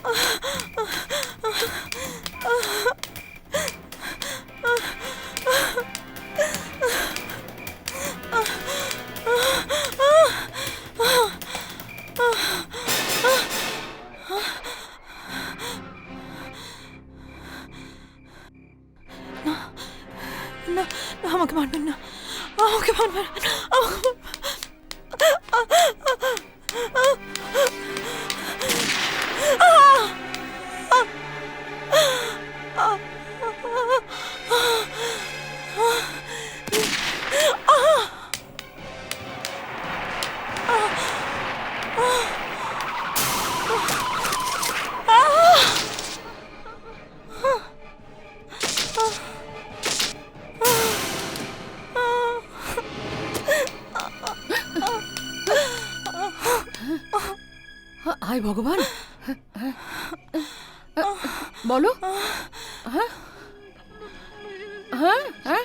না না, আমাকে মারবেন না, আমাকে মারবেন না, হায় ভগবান, বলো। হ্যাঁ হ্যাঁ হ্যাঁ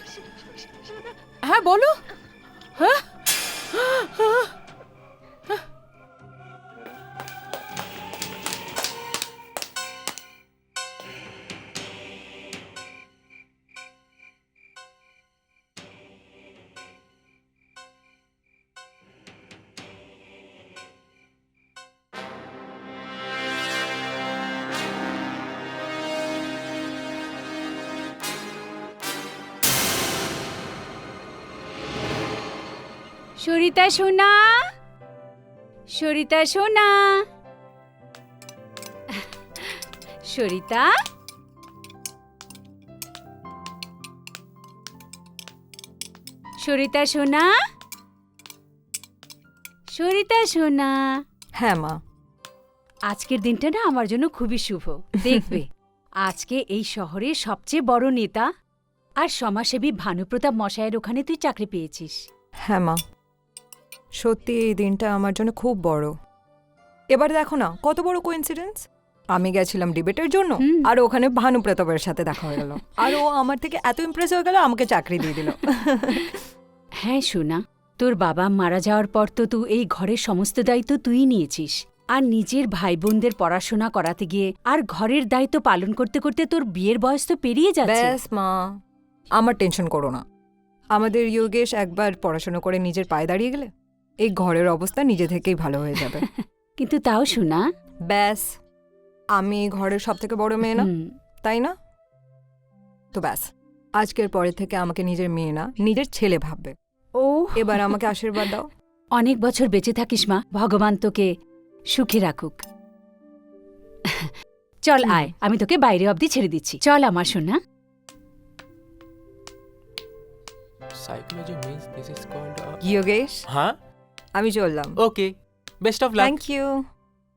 হ্যাঁ বলো। হ্যাঁ সরিতা সোনা, সরিতা সোনা, সরিতা, সরিতা সোনা, সরিতা সোনা। হ্যাঁ মা। আজকের দিনটা না আমার জন্য খুবই শুভ। দেখবে আজকে এই শহরের সবচেয়ে বড় নেতা আর সমাজসেবী ভানুপ্রতাপ মশায়ের ওখানে তুই চাকরি পেয়েছিস। হ্যাঁ মা, সত্যি এই দিনটা আমার জন্য খুব বড়। এবার দেখো না কত বড় কোইন্সিডেন্স, আমি গেছিলাম ডিবেটের জন্য আর ওখানে ভানুপ্রতাপের সাথে দেখা হয়ে গেল, আর ও আমার থেকে এত ইমপ্রেস হয়ে গেল আমাকে চাকরি দিয়ে দিল। হ্যাঁ সোনা, তোর বাবা মারা যাওয়ার পর তো তুই এই ঘরের সমস্ত দায়িত্ব তুই নিয়েছিস, আর নিজের ভাই বোনদের পড়াশোনা করাতে গিয়ে আর ঘরের দায়িত্ব পালন করতে করতে তোর বিয়ের বয়স তো পেরিয়ে যাচ্ছে। ব্যাস মা, আমার টেনশন করো না। আমাদের যোগেশ একবার পড়াশোনা করে নিজের পায়ে দাঁড়িয়ে গেলে এই ঘরের অবস্থা নিজে থেকেই ভালো হয়ে যাবে। কিন্তু তাও সোনা, ব্যাস আমি ঘরের সব থেকে বড় মেয়ে না, তাই না? তো ব্যাস আজকের পরে থেকে আমাকে নিজের মেয়ে না নিজের ছেলে ভাববে। ও এবার আমাকে আশীর্বাদ দাও। অনেক বছর বেঁচে থাকিস মা, ভগবান তোকে সুখে রাখুক। চল আয়, আমি তোকে বাইরে অবধি ছেড়ে দিচ্ছি, চল আমার সোনা। Psychology means this is called Yogesh, huh? আমি চললাম। Okay. Best of luck. Thank you.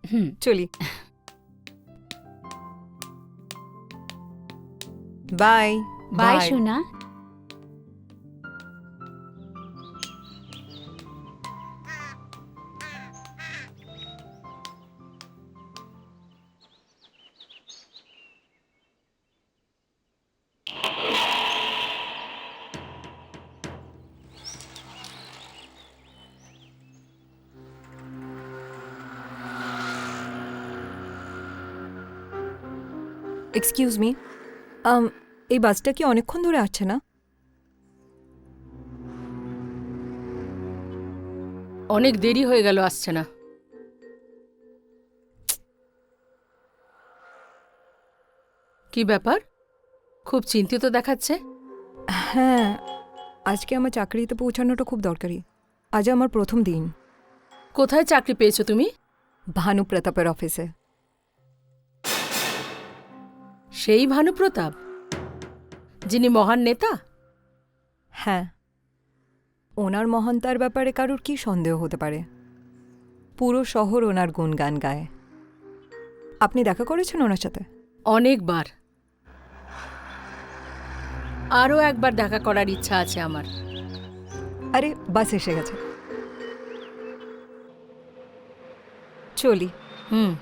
হুম, চলি, বাই। বাই সোনা। এক্সকিউজ মি, এই বাসটা কি অনেকক্ষণ ধরে আসছে না? অনেক দেরি হয়ে গেল, আসছে না। কি ব্যাপার, খুব চিন্তিত দেখাচ্ছে। হ্যাঁ, আজকে আমার চাকরিতে পৌঁছানোটা খুব দরকারি। আজ আমার প্রথম দিন। কোথায় চাকরি পেয়েছো তুমি? ভানুপ্রতাপের অফিসে। সেই ভানুপ্রতাপ যিনি মহান নেতা? হ্যাঁ, ওনার মহানতার ব্যাপারে কারোর কি সন্দেহ হতে পারে? পুরো শহর ওনার গুণগান গায়। আপনি দেখা করেছেন ওনার সাথে? অনেকবার। আরও একবার দেখা করার ইচ্ছা আছে আমার। আরে বাস এসে গেছে, চলি। হুম।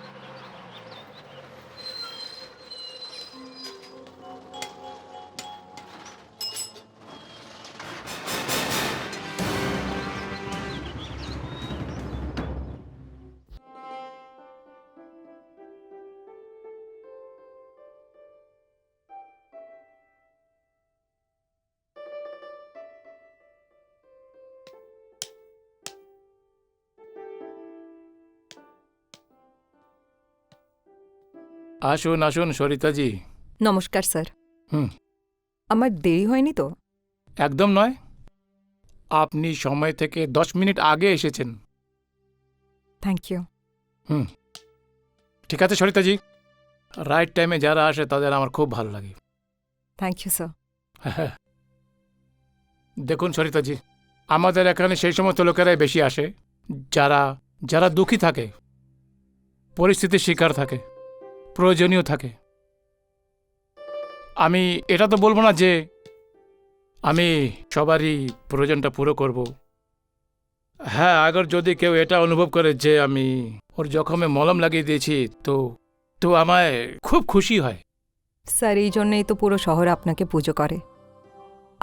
আসুন আসুন সরিতাজি। নমস্কার স্যার। হুম। আমার দেরি হয়নি তো? একদম নয়, আপনি সময় থেকে 10 মিনিট আগে এসেছেন। Thank you. ঠিক আছে সরিতাজি, রাইট টাইমে যারা আসে তাদের আমার খুব ভালো লাগে। Thank you sir. দেখুন সরিতাজি, আমাদের এখানে সেই সমস্ত লোকেরাই বেশি আসে যারা যারা দুঃখী থাকে, পরিস্থিতির শিকার থাকে, প্রয়োজনীয় থাকে। আমি এটা তো বলবো না যে আমি সবারই প্রয়োজনটা পুরো করব। হ্যাঁ, আগর যদি কেউ এটা অনুভব করে যে আমি ওর জখমে মলম লাগিয়ে দিয়েছি, তো তো আমায় খুব খুশি হয়। স্যার, এই জন্যই তো পুরো শহর আপনাকে পুজো করে।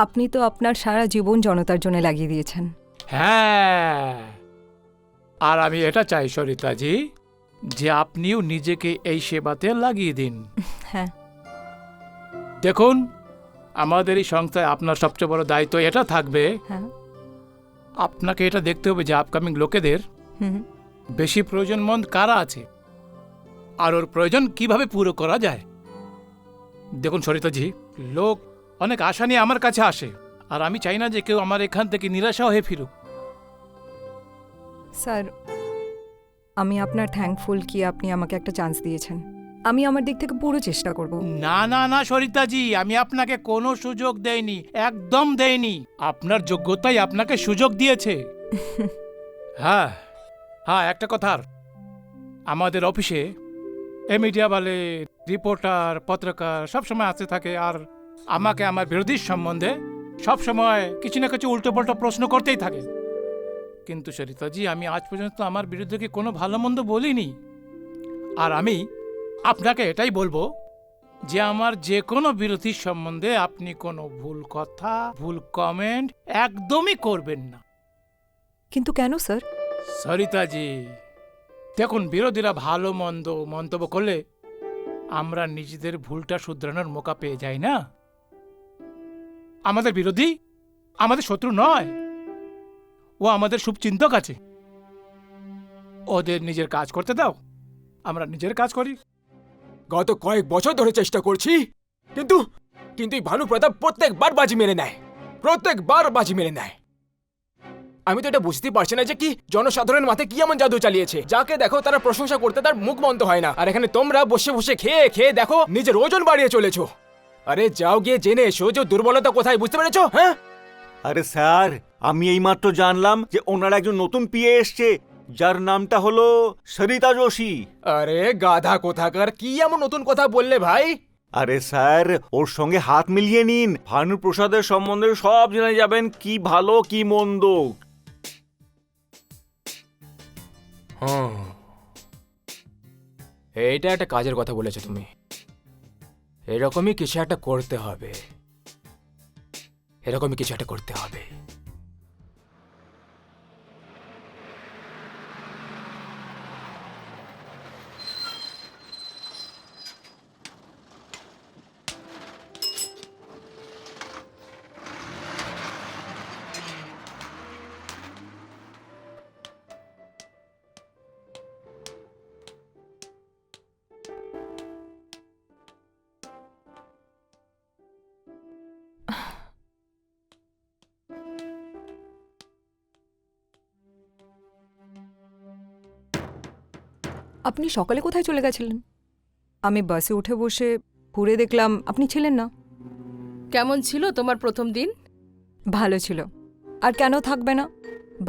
আপনি তো আপনার সারা জীবন জনতার জন্য লাগিয়ে দিয়েছেন। হ্যাঁ, আর আমি এটা চাই সরিতাজি যে আপনিও নিজেকে এই সেবাতে লাগিয়ে দিন। হ্যাঁ। দেখুন, আমাদের এই সংস্থায় আপনার সবচেয়ে বড় দায়িত্ব এটা থাকবে, হ্যাঁ। আপনাকে এটা দেখতে হবে যে আপকামিং লোকেদের হুম। বেশি প্রয়োজনমন্দ কারা আছে আর ওর প্রয়োজন কিভাবে পুরো করা যায়। দেখুন সরিতাজি, লোক অনেক আশা নিয়ে আমার কাছে আসে, আর আমি চাই না যে কেউ আমার এখান থেকে নিরাশা হয়ে ফিরুক। স্যার, আমি আপনার থ্যাঙ্কফুল কি আপনি আমাকে একটা চান্স দিয়েছেন। আমি আমার দিক থেকে পুরো চেষ্টা করব। না না না সরিতাজি, আমি আপনাকে কোনো সুযোগ দেইনি, একদম দেইনি। আপনার যোগ্যতাই আপনাকে সুযোগ দিয়েছে। হ্যাঁ হ্যাঁ, একটা কথা, আমাদের অফিসে মিডিয়া বলে, রিপোর্টার, পত্রকার সবসময় আসতে থাকে, আর আমাকে আমার বিরোধীর সম্বন্ধে সবসময় কিছু না কিছু উল্টোপাল্টা প্রশ্ন করতেই থাকে। কিন্তু সরিতাজি, আমি আজ পর্যন্ত আমার বিরুদ্ধে কোনো ভালো মন্দ বলিনি। আর আমি আপনাকে এটাই বলবো যে আমার যে কোনো বিরোধীর সম্বন্ধে আপনি কোনো ভুল কথা, ভুল কমেন্ট একদমই করবেন না। কিন্তু কেন স্যার? সরিতাজি, দেখুন, বিরোধীরা ভালো মন্দ মন্তব্য করলে আমরা নিজেদের ভুলটা শুধরানোর মৌকা পেয়ে যাই না। আমাদের বিরোধী আমাদের শত্রু নয়, ও আমাদের শুভচিন্তক আছে। ওদের নিজের কাজ করতে দাও, আমরা নিজের কাজ করি। গত কয়েক বছর ধরে চেষ্টা করছি, কিন্তু কিন্তু এই ভানু প্রতাপ প্রত্যেকবার বাজি মেরে নেয়, প্রত্যেকবার বাজি মেরে নেয়। আমি তো এটা বুঝতে পারছি না যে কি জনসাধারণের মাথায় কি এমন জাদু চালিয়েছে, যাকে দেখো তারা প্রশংসা করতে তার মুখ বন্ধ হয় না। আর এখানে তোমরা বসে বসে খেয়ে খেয়ে দেখো নিজের ওজন বাড়িয়ে চলেছো। আরে যাও গিয়ে জেনে এসো যে দুর্বলতা কোথায়, বুঝতে পেরেছো? হ্যাঁ, আরে স্যার, আমি এইমাত্র জানলাম যে ওনার একজন নতুন পিএ এসছে, যার নামটা হলো সরিতা যোশী। আরে গাধা কোথাকার, কি এমন নতুন কথা বললে ভাই? আরে স্যার, ওর সঙ্গে হাত মিলিয়ে নিন, ভানু প্রসাদের সম্বন্ধে সব জেনে যাবেন, কি ভালো কি মন্দ। এইটা একটা কাজের কথা বলেছো তুমি। এরকমই কিছু একটা করতে হবে, এরকমই কিছু একটা করতে হবে। আপনি সকালে কোথায় চলে গেছিলেন? আমি বাসে উঠে বসে ঘুরে দেখলাম আপনি ছিলেন না। কেমন ছিল তোমার প্রথম দিন? ভালো ছিল, আর কেন থাকবে না?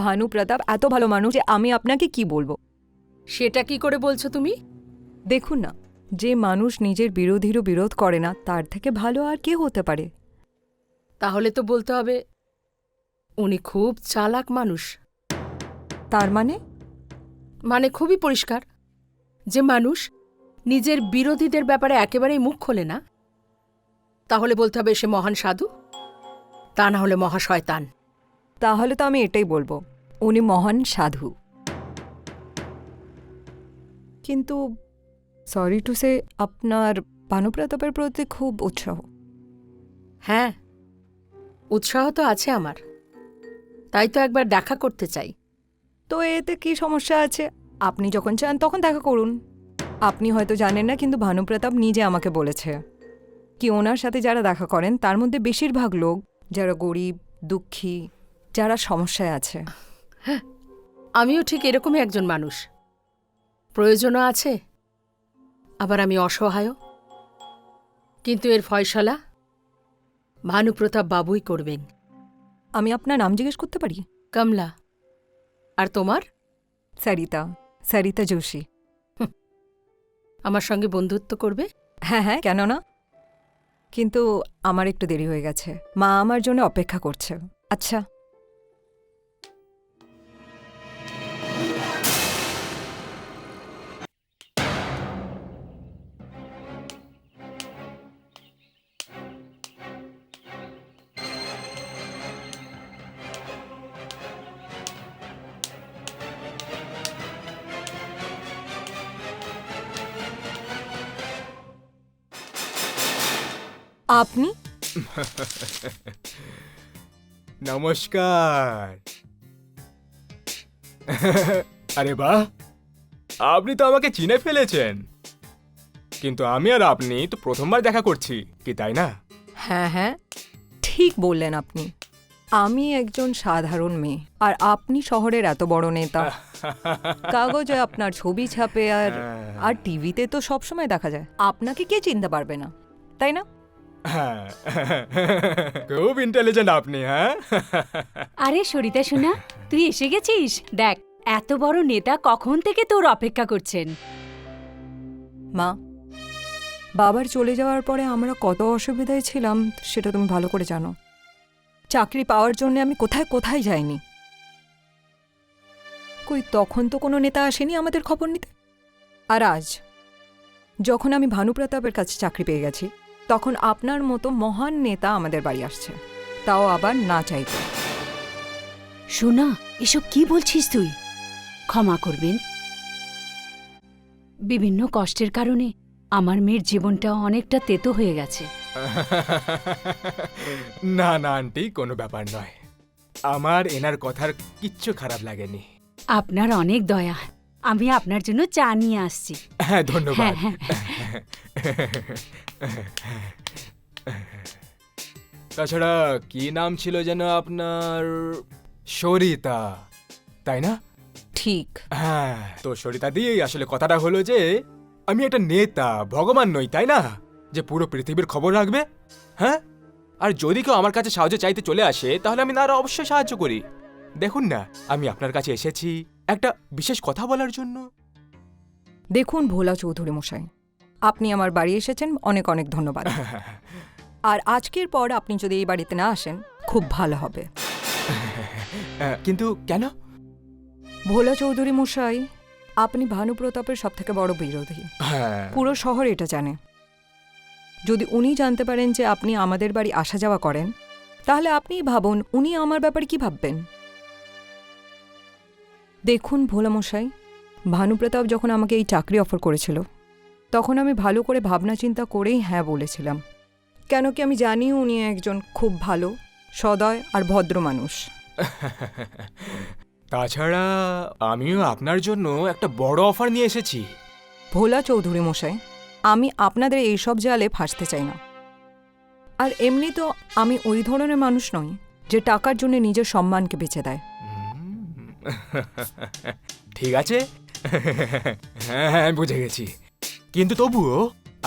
ভানু প্রতাপ এত ভালো মানুষ যে আমি আপনাকে কি বলবো। সেটা কি করে বলছো তুমি? দেখুন না, যে মানুষ নিজের বিরোধীরও বিরোধ করে না, তার থেকে ভালো আর কে হতে পারে? তাহলে তো বলতে হবে উনি খুব চালাক মানুষ। তার মানে? মানে খুবই পরিষ্কার, যে মানুষ নিজের বিরোধীদের ব্যাপারে একেবারেই মুখ খোলে না, তাহলে বলতে হবে সে মহান সাধু, তা না হলে মহাশয়তান। তাহলে তো আমি এটাই বলবো, উনি মহান সাধু। কিন্তু সরি টু সে, আপনার ভানু প্রতাপের প্রতি খুব উৎসাহ। হ্যাঁ, উৎসাহ তো আছে আমার, তাই তো একবার দেখা করতে চাই। তো এতে কি সমস্যা আছে? আপনি যখন চান তখন দেখা করুন। আপনি হয়তো জানেন না, কিন্তু ভানুপ্রতাপ নিজে আমাকে বলেছে কি ওনার সাথে যারা দেখা করেন তার মধ্যে বেশিরভাগ লোক যারা গরিব, দুঃখী, যারা সমস্যায় আছে। আমিও ঠিক এরকমই একজন মানুষ। প্রয়োজনও আছে, আবার আমি অসহায়ও। কিন্তু এর ফয়সালা ভানুপ্রতাপ বাবুই করবেন। আমি আপনার নাম জিজ্ঞেস করতে পারি? কমলা। আর তোমার? সরিতা, সরিতা যোশী। আমার সঙ্গে বন্ধুত্ব করবে? হ্যাঁ হ্যাঁ, কেন না। কিন্তু আমার একটু দেরি হয়ে গেছে, মা আমার জন্য অপেক্ষা করছে। আচ্ছা, আপনি? নমস্কার। আরে বাহ, আপনি তো আমাকে চিনে ফেলেছেন। কিন্তু আমি আর আপনি তো প্রথমবার দেখা করছি, কি তাই না? হ্যাঁ হ্যাঁ, ঠিক বললেন আপনি। আমি একজন সাধারণ মেয়ে, আর আপনি শহরের এত বড় নেতা। কাগজে আপনার ছবি ছাপে, আর টিভিতে তো সবসময় দেখা যায়। আপনাকে কে চিনতে পারবে না, তাই না? হ্যাঁ, খুব ইন্টেলিজেন্ট আপনি। হ্যাঁ, আরে সরিতা সোনা, তুই এসে গেছিস। দেখ, এত বড় নেতা কখন থেকে তোর অপেক্ষা করছেন। মা, বাবার চলে যাওয়ার পরে আমরা কত অসুবিধায় ছিলাম সেটা তুমি ভালো করে জানো। চাকরি পাওয়ার জন্য আমি কোথায় কোথায় যাইনি। কই তখন তো কোনো নেতা আসেনি আমাদের খবর নিতে। আর আজ যখন আমি ভানুপ্রতাপের কাছে চাকরি পেয়ে গেছি, তখন আপনার মতো মহান নেতা আমাদের বাড়ি আসছে, তাও আবার না চাইতে। সোনা, এসব কি বলছিস তুই? ক্ষমা করবেন, বিভিন্ন কষ্টের কারণে আমার মেয়ের জীবনটা অনেকটা তেতো হয়ে গেছে। না না আন্টি, কোনো ব্যাপার নয়। আমার এনার কথার কিচ্ছু খারাপ লাগেনি। আপনার অনেক দয়া। আমি আপনার জন্য চা নিয়ে আসছি। হ্যাঁ, ধন্যবাদ। হ্যাঁ, তাছাড়া কি নাম ছিল যেন আপনার? সরিতা, তাই না? ঠিক। হ্যাঁ, তো সরিতা দিয়েই আসলে কথাটা হলো যে আমি একটা নেতা, ভগবান নই, তাই না, যে পুরো পৃথিবীর খবর রাখবে। হ্যাঁ, আর যদি কেউ আমার কাছে সাহায্য চাইতে চলে আসে তাহলে আমি তার অবশ্যই সাহায্য করি। দেখুন না, আমি আপনার কাছে এসেছি একটা বিশেষ কথা বলার জন্য। দেখুন ভোলা চৌধুরী মশাই, আপনি আমার বাড়ি এসেছেন, অনেক অনেক ধন্যবাদ। আর আজকের পর আপনি যদি এই বাড়িতে না আসেন খুব ভালো হবে। কিন্তু কেন? ভোলা চৌধুরী মশাই, আপনি ভানুপ্রতাপের সবথেকে বড় বিরোধী। হ্যাঁ, পুরো শহর এটা জানে। যদি উনি জানতে পারেন যে আপনি আমাদের বাড়ি আসা যাওয়া করেন, তাহলে আপনিই ভাবুন উনি আমার ব্যাপারে কি ভাববেন। দেখুন ভোলা মশাই, ভানুপ্রতাপ যখন আমাকে এই চাকরি অফার করেছিল, তখন আমি ভালো করে ভাবনা চিন্তা করেই হ্যাঁ বলেছিলাম। কেন কি আমি জানি উনি একজন খুব ভালো, সদয় আর ভদ্র মানুষ। তাছাড়া আমিও আপনার জন্য একটা বড় অফার নিয়ে এসেছি। ভোলা চৌধুরী মশাই, আমি আপনাদের এইসব জালে ফাঁসতে চাই না। আর এমনি তো আমি ওই ধরনের মানুষ নই যে টাকার জন্য নিজের সম্মানকে বেচে দেয়। ঠিক আছে, হ্যাঁ হ্যাঁ, বুঝে গেছি। কিন্তু তবুও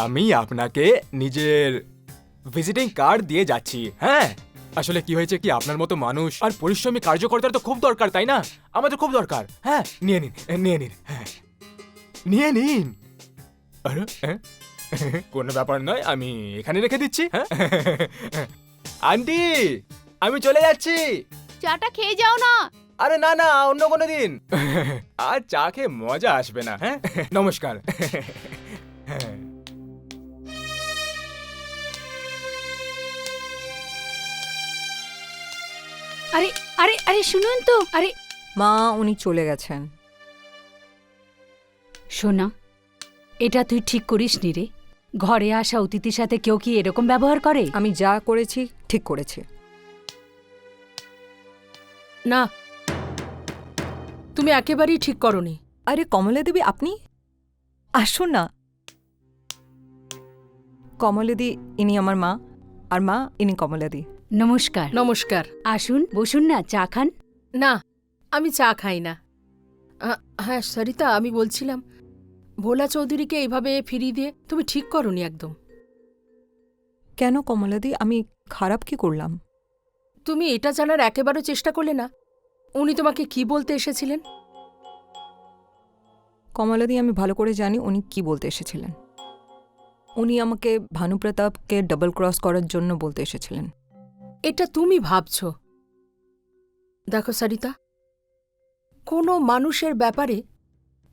আমি আপনাকে নিজের ভিজিটিং কার্ড দিয়ে যাচ্ছি। হ্যাঁ, আসলে কি হয়েছে কি, আপনার মতো মানুষ আর পরিশ্রমী কার্যকর্তার তো খুব দরকার, তাই না? আমাদের খুব দরকার। হ্যাঁ, নিয়ে নিন, নিয়ে নিন, হ্যাঁ নিয়ে নিন। আরে হ্যাঁ, কোনো ব্যাপার নয়, আমি এখানে রেখে দিচ্ছি। হ্যাঁ, আন্টি, আমি চলে যাচ্ছি। চাটা খেয়ে যাও না। আরে না না, অন্য কোনো দিন। আর চা খেয়ে মজা আসবে না। হ্যাঁ, নমস্কার। হ্যাঁ, আরে আরে আরে শুনুন তো। আরে মা, উনি চলে গেছেন। সোনা, এটা তুই ঠিক করিসনি রে। ঘরে আসা অতিথির সাথে কেউ কি এরকম ব্যবহার করে? আমি যা করেছি ঠিক করেছি। না, তুমি একেবারেই ঠিক করনি। আরে কমলা দেবী, আপনি আসুন না। কমলাদি ইনি আমার মা, আর মা ইনি কমলাদি। নমস্কার। নমস্কার। আসুন, বসুন না, চা খান। না, আমি চা খাই না। হ্যাঁ সরিতা, আমি বলছিলাম ভোলা চৌধুরীকে এইভাবে ফিরিয়ে দিয়ে তুমি ঠিক করনি একদম। কেন কমলাদি, আমি খারাপ কি করলাম? তুমি এটা জানার একেবারেও চেষ্টা করলে না উনি তোমাকে কি বলতে এসেছিলেন? কমলাদি, আমি ভালো করে জানি উনি কি বলতে এসেছিলেন। উনি আমাকে ভানুপ্রতাপকে ডাবল ক্রস করার জন্য বলতে এসেছিলেন। এটা তুমি ভাবছ। দেখো সরিতা, কোনো মানুষের ব্যাপারে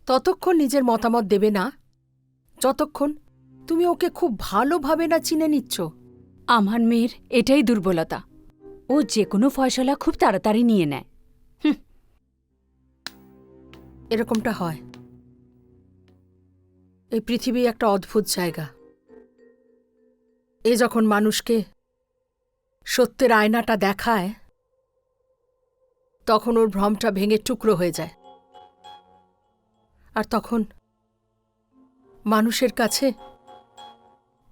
ততক্ষণ নিজের মতামত দেবে না যতক্ষণ তুমি ওকে খুব ভালোভাবে না চিনে নিচ্ছ। আমার মেয়ের এটাই দুর্বলতা, ও যে কোনো ফয়সলা খুব তাড়াতাড়ি নিয়ে নেয়। এরকমটা হয়। এই পৃথিবী একটা অদ্ভুত জায়গা। এ যখন মানুষকে সত্যের আয়নাটা দেখায় তখন ওর ভ্রমটা ভেঙে টুকরো হয়ে যায়, আর তখন মানুষের কাছে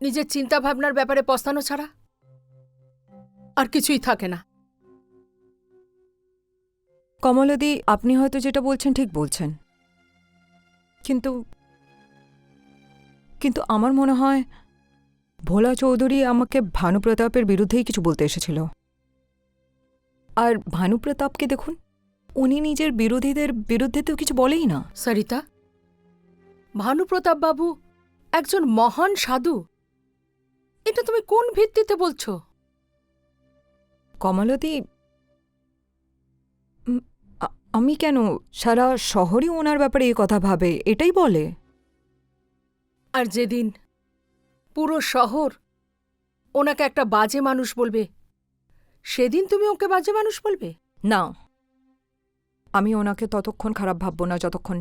নিজের চিন্তাভাবনার ব্যাপারে পস্তানো ছাড়া আর কিছুই থাকে না। কমলাদি, আপনি হয়তো যেটা বলছেন ঠিক বলছেন, কিন্তু কিন্তু আমার মনে হয় ভোলা চৌধুরী আমাকে ভানুপ্রতাপের বিরুদ্ধেই কিছু বলতে এসেছিল। আর ভানুপ্রতাপকে দেখুন, উনি নিজের বিরোধীদের বিরুদ্ধে তো কিছু বলেই না। সরিতা, ভানুপ্রতাপ বাবু একজন মহান সাধু, এটা তুমি কোন ভিত্তিতে বলছো? কমলাদি, আমি কেন, সারা শহরই ওনার ব্যাপারে এই কথা ভাবে, এটাই বলে। আর যেদিন পুরো শহর ওনাকে একটা বাজে মানুষ বলবে, সেদিন তুমি ওকে বাজে মানুষ বলবে? না, আমি ওনাকে ততক্ষণ খারাপ ভাবব না যতক্ষণ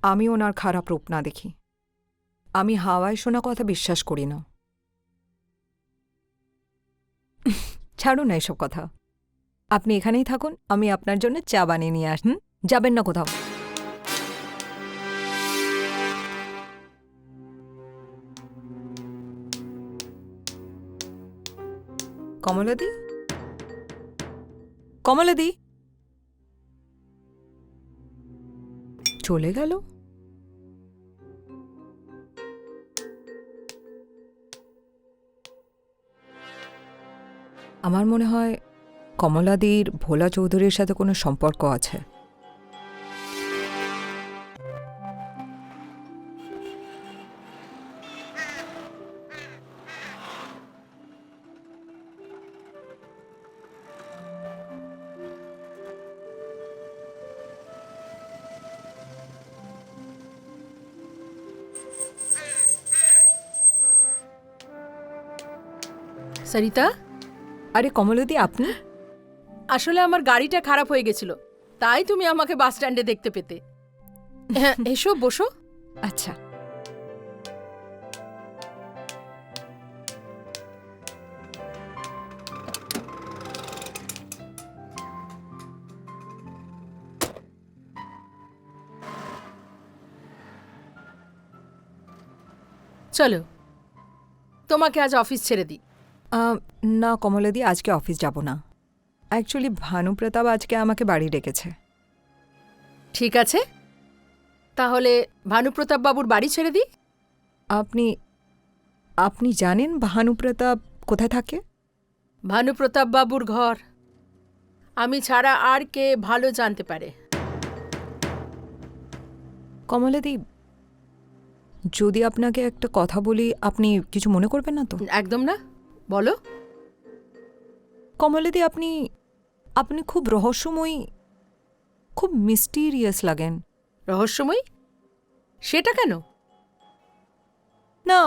আমি ওনার খারাপ রূপ না দেখি। আমি হাওয়ায় শোনা কথা বিশ্বাস করি না। ছাড়ুন না এসব কথা, আপনি এখানেই থাকুন, আমি আপনার জন্য চা বানিয়ে নিয়ে আসুন। যাবেন না কোথাও। কমলাদি, কমলাদি চলে গেল। আমার মনে হয় কমলাদির ভোলা চৌধুরীর সাথে কোনো সম্পর্ক আছে। সরিতা, আরে কমলাদি, আপনি? আসলে আমার গাড়িটা খারাপ হয়ে গেছিল, তাই তুমি আমাকে বাস স্ট্যান্ডে দেখতে পেতে। হ্যাঁ, এসো বসো। আচ্ছা। চলো, তোমাকে আজ অফিস ছেড়ে দিই। না কমলাদি, আজকে অফিস যাব না। অ্যাকচুয়ালি ভানুপ্রতাপ আজকে আমাকে বাড়ি ডেকেছে। ঠিক আছে, তাহলে ভানুপ্রতাপ বাবুর বাড়ি ছেড়ে দিই। আপনি আপনি জানেন ভানুপ্রতাপ কোথায় থাকে? ভানুপ্রতাপ বাবুর ঘর আমি ছাড়া আর কে ভালো জানতে পারে? কমলাদি, যদি আপনাকে একটা কথা বলি, আপনি কিছু মনে করবেন না তো? একদম না, বলো। কমলাদি, আপনি আপনি খুব রহস্যময়ী, খুব মিস্টিরিয়াস লাগেন। রহস্যময়ী? সেটা কেন? না,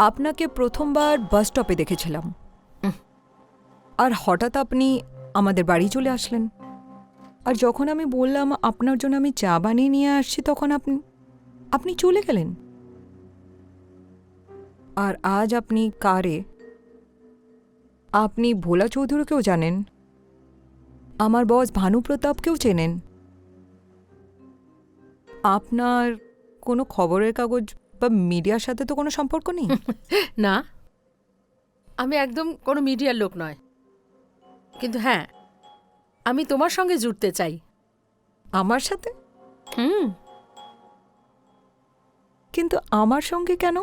আপনাকে প্রথমবার বাস স্টপে দেখেছিলাম, আর হঠাৎ আপনি আমাদের বাড়ি চলে আসলেন। আর যখন আমি বললাম আপনার জন্য আমি চা বানিয়ে নিয়ে আসছি, তখন আপনি চলে গেলেন। আর আজ আপনি কারে, আপনি ভোলা চৌধুরীকেও জানেন, আমার বস ভানুপ্রতাপকেও চেনেন। আপনার কোনো খবরের কাগজ বা মিডিয়ার সাথে তো কোনো সম্পর্ক নেই? না, আমি একদম কোনো মিডিয়ার লোক নয়, কিন্তু হ্যাঁ, আমি তোমার সঙ্গে জুড়তে চাই। আমার সাথে? হুম। কিন্তু আমার সঙ্গে কেন?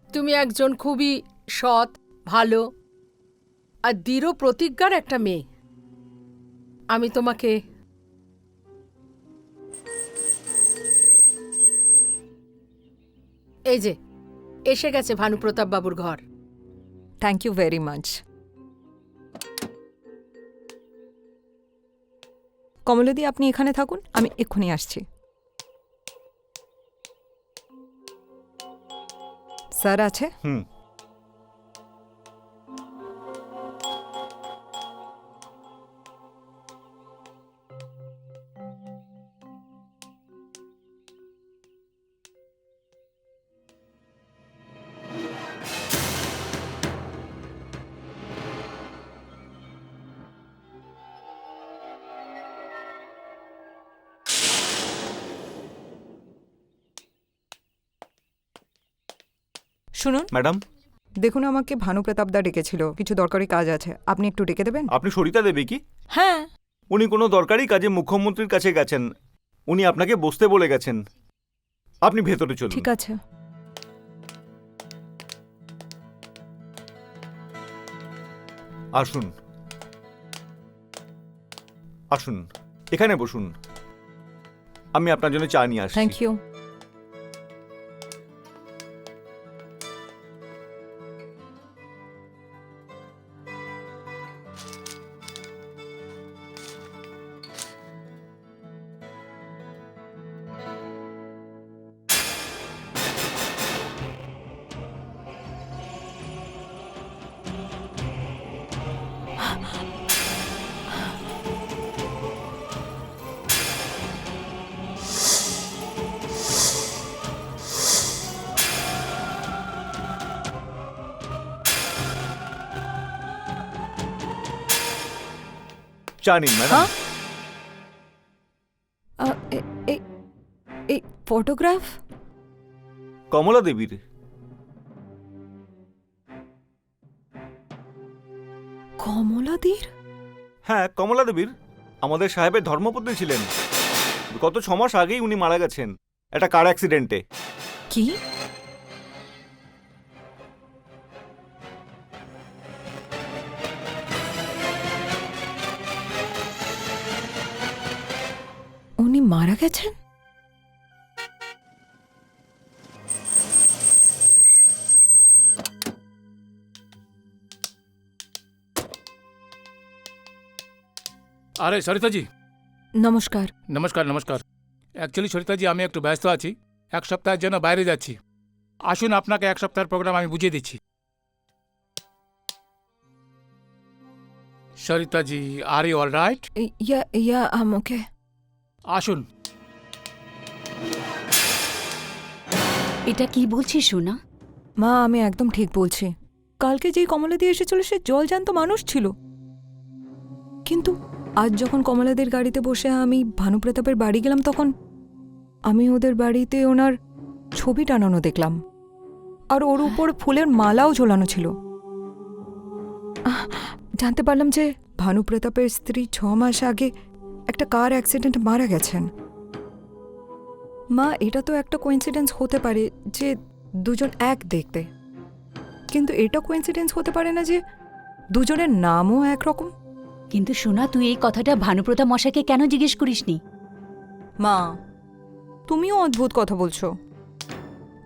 তুমি একজন খুবই সৎ, ভালো আর দৃঢ় প্রতিজ্ঞার একটা মেয়ে। আমি তোমাকে এই যে এসে গেছে ভানুপ্রতাপ বাবুর ঘর। Thank you very much. কমলাদি, আপনি এখানে থাকুন, আমি এক্ষুনি আসছি। স্যার আছে? হুম। শুনুন ম্যাডাম, দেখুন, আমাকে ভানুপ্রতাপদা ডেকেছিল, কিছু দরকারি কাজ আছে, আপনি একটু ডেকে দেবেন? আপনি সরিতা দেবী কি? হ্যাঁ। উনি কোনো দরকারি কাজে মুখ্যমন্ত্রীর কাছে গেছেন। উনি আপনাকে বসতে বলে গেছেন। আপনি ভেতরে চলুন। ঠিক আছে। আসুন, আসুন, এখানে বসুন। আমি আপনার জন্য চা নিয়ে আসছি। Thank you. চা নিন ম্যাডাম। এই ফটোগ্রাফ কমলা দেবীর। কমলাদির? হ্যাঁ, কমলা দেবীর। আমাদের সাহেবের ধর্মপত্নী ছিলেন। গত 6 মাস আগেই উনি মারা গেছেন একটা কার অ্যাক্সিডেন্টে। কি? উনি মারা গেছেন? আরে সরিতাজি, নমস্কার। নমস্কার নমস্কার। অ্যাকচুয়ালি সরিতাজি, আমি একটু ব্যস্ত আছি, 1 সপ্তাহের জন্য বাইরে যাচ্ছি। আসুন, আপনাকে 1 সপ্তাহের প্রোগ্রাম আমি বুঝিয়ে দিচ্ছি। সরিতাজি, আর ইউ অল রাইট? ইয়া ওকে। আসুন। এটা কি বলছিস সোনা? মা, আমি একদম ঠিক বলছি। কালকে যেই কমলাদি এসেছিল সে জলজ্যান্ত মানুষ ছিল, কিন্তু আজ যখন কমলাদির গাড়িতে বসে আমি ভানুপ্রতাপের বাড়ি গেলাম, তখন আমি ওদের বাড়িতে ওনার ছবি টানানো দেখলাম, আর ওর উপর ফুলের মালাও ঝোলানো ছিল। জানতে পারলাম যে ভানুপ্রতাপের স্ত্রী 6 মাস আগে একটা কার অ্যাক্সিডেন্টে মারা গেছেন। মা, এটা তো একটা কোইন্সিডেন্স হতে পারে যে দুজন এক দেখতে, কিন্তু এটা কোইন্সিডেন্স হতে পারে না যে দুজনের নামও একরকম। কিন্তু সোনা, তুই এই কথাটা ভানুপ্রতাপ মশাইকে কেন জিজ্ঞেস করিসনি? মা, তুমিও অদ্ভুত কথা বলছো।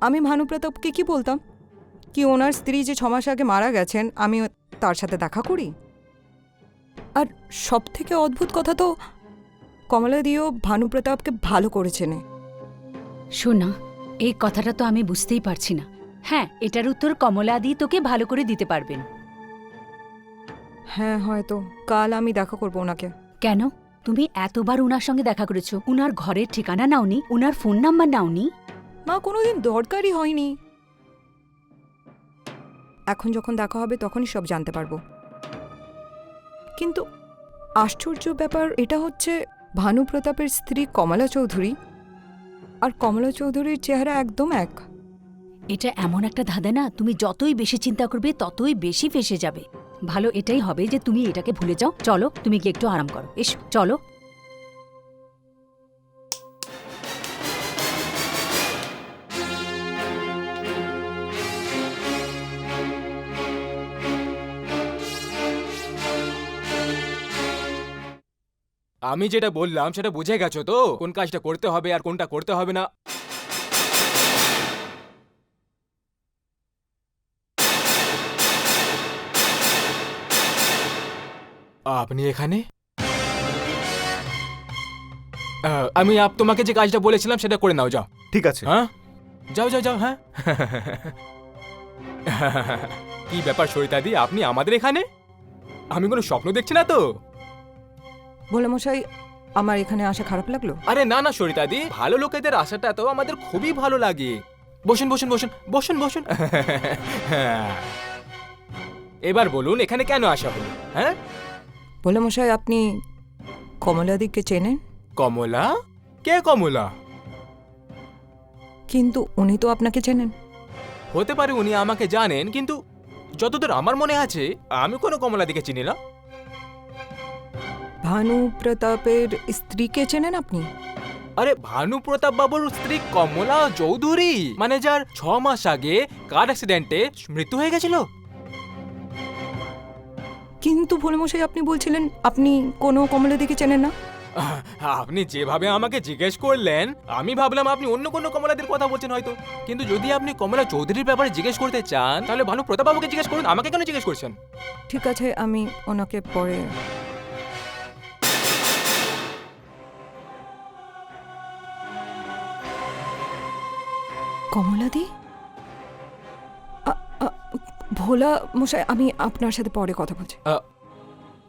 আমি ভানুপ্রতাপকে কি বলতাম কি ওনার স্ত্রী যে 6 মাস আগে মারা গেছেন আমি তার সাথে দেখা করি? আর সব থেকে অদ্ভুত কথা তো কমলাদিও ভানুপ্রতাপকে ভালো করে চেনে। সোনা, এই কথাটা তো আমি বুঝতেই পারছি না। হ্যাঁ, এটার উত্তর কমলাদি তোকে ভালো করে দিতে পারবেন। হ্যাঁ, হয়তো কাল আমি দেখা করবো ওনাকে। কেন? তুমি এতবার উনার সঙ্গে দেখা করেছো, উনার ঘরের ঠিকানা নাওনি, উনার ফোন নাম্বার নাওনি? মা, কোনোদিন দরকারই হয়নি। এখন যখন দেখা হবে তখনই সব জানতে পারবো। কিন্তু আশ্চর্য ব্যাপার এটা হচ্ছে, ভানুপ্রতাপের স্ত্রী কমলা চৌধুরী আর কমলা চৌধুরীর চেহারা একদম এক। এটা এমন একটা ধাঁধা না, তুমি যতই বেশি চিন্তা করবে ততই বেশি ফেসে যাবে। ভালো এটাই হবে যে তুমি এটাকে ভুলে যাও। চলো, তুমি কি একটু আরাম করো। এসো, চলো। আমি যেটা বললাম সেটা বুঝে গেছো তো, কোন কাজটা করতে হবে আর কোনটা করতে হবে না? আপনি এখানে? আমি তোমাকে যে কাজটা বলেছিলাম সেটা করে নাও, যাও। ঠিক আছে। হ্যাঁ, যাও যাও যাও। হ্যাঁ। কি ব্যাপার সরিতাদি, আপনি আমাদের এখানে? আমি কোনো স্বপ্ন দেখছি না তো? ভোলা মশাই, আমার এখানে আসা খারাপ লাগলো? আরে না না সরিতাদি, ভালো লোকেদের আসাটা তো আমাদের খুবই ভালো লাগে। বসুন বসুন বসুন বসুন বসুন। এবার বলুন এখানে কেন আসা হলো? হ্যাঁ, ভোলা মশাই, আপনি কমলাদিকে চেনেন? কমলা? কে কমলা? কিন্তু উনি তো আপনাকে চেনেন। হতে পারে উনি আমাকে জানেন, কিন্তু যতদূর আমার মনে আছে আমি কোনো কমলা দিকে চিনি না। ভানু প্রতাপের স্ত্রীকে চেনেন আপনি? আরে ভানু প্রতাপ বাবুর স্ত্রী কমলা চৌধুরী, মানে যার 6 মাস আগে কার অ্যাক্সিডেন্টে মৃত্যু হয়ে গেছিল। কিন্তু ভোলা মশাই, আপনি বলছিলেন আপনি কোনো কমলাদিকে চেনেন না। আপনি যেভাবে আমাকে জিজ্ঞেস করলেন আমি ভাবলাম আপনি অন্য কোনো কমলাদের কথা বলছেন হয়তো। কিন্তু যদি আপনি কমলা চৌধুরীর ব্যাপারে জিজ্ঞেস করতে চান তাহলে ভানু প্রতাপ বাবুকে জিজ্ঞেস করুন, আমাকে কেন জিজ্ঞেস করছেন? ঠিক আছে, আমি ওনাকে পরে। কমলাদি? ভোলা মশাই, আমি আপনার সাথে পরে কথা বলছি।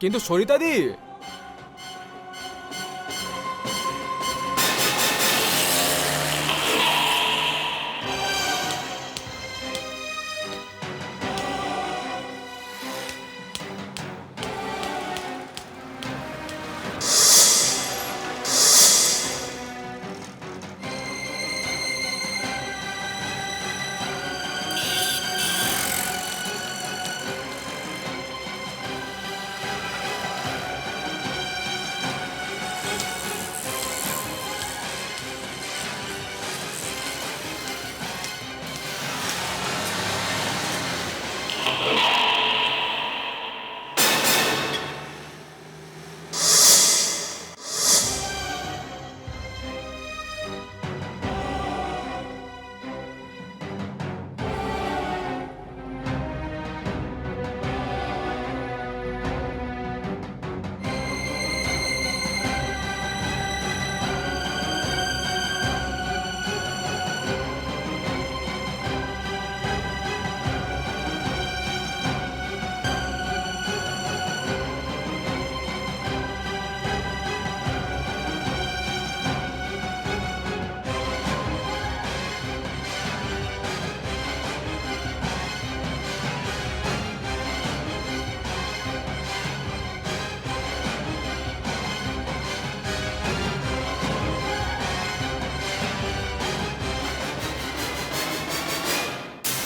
কিন্তু সরিতাদি,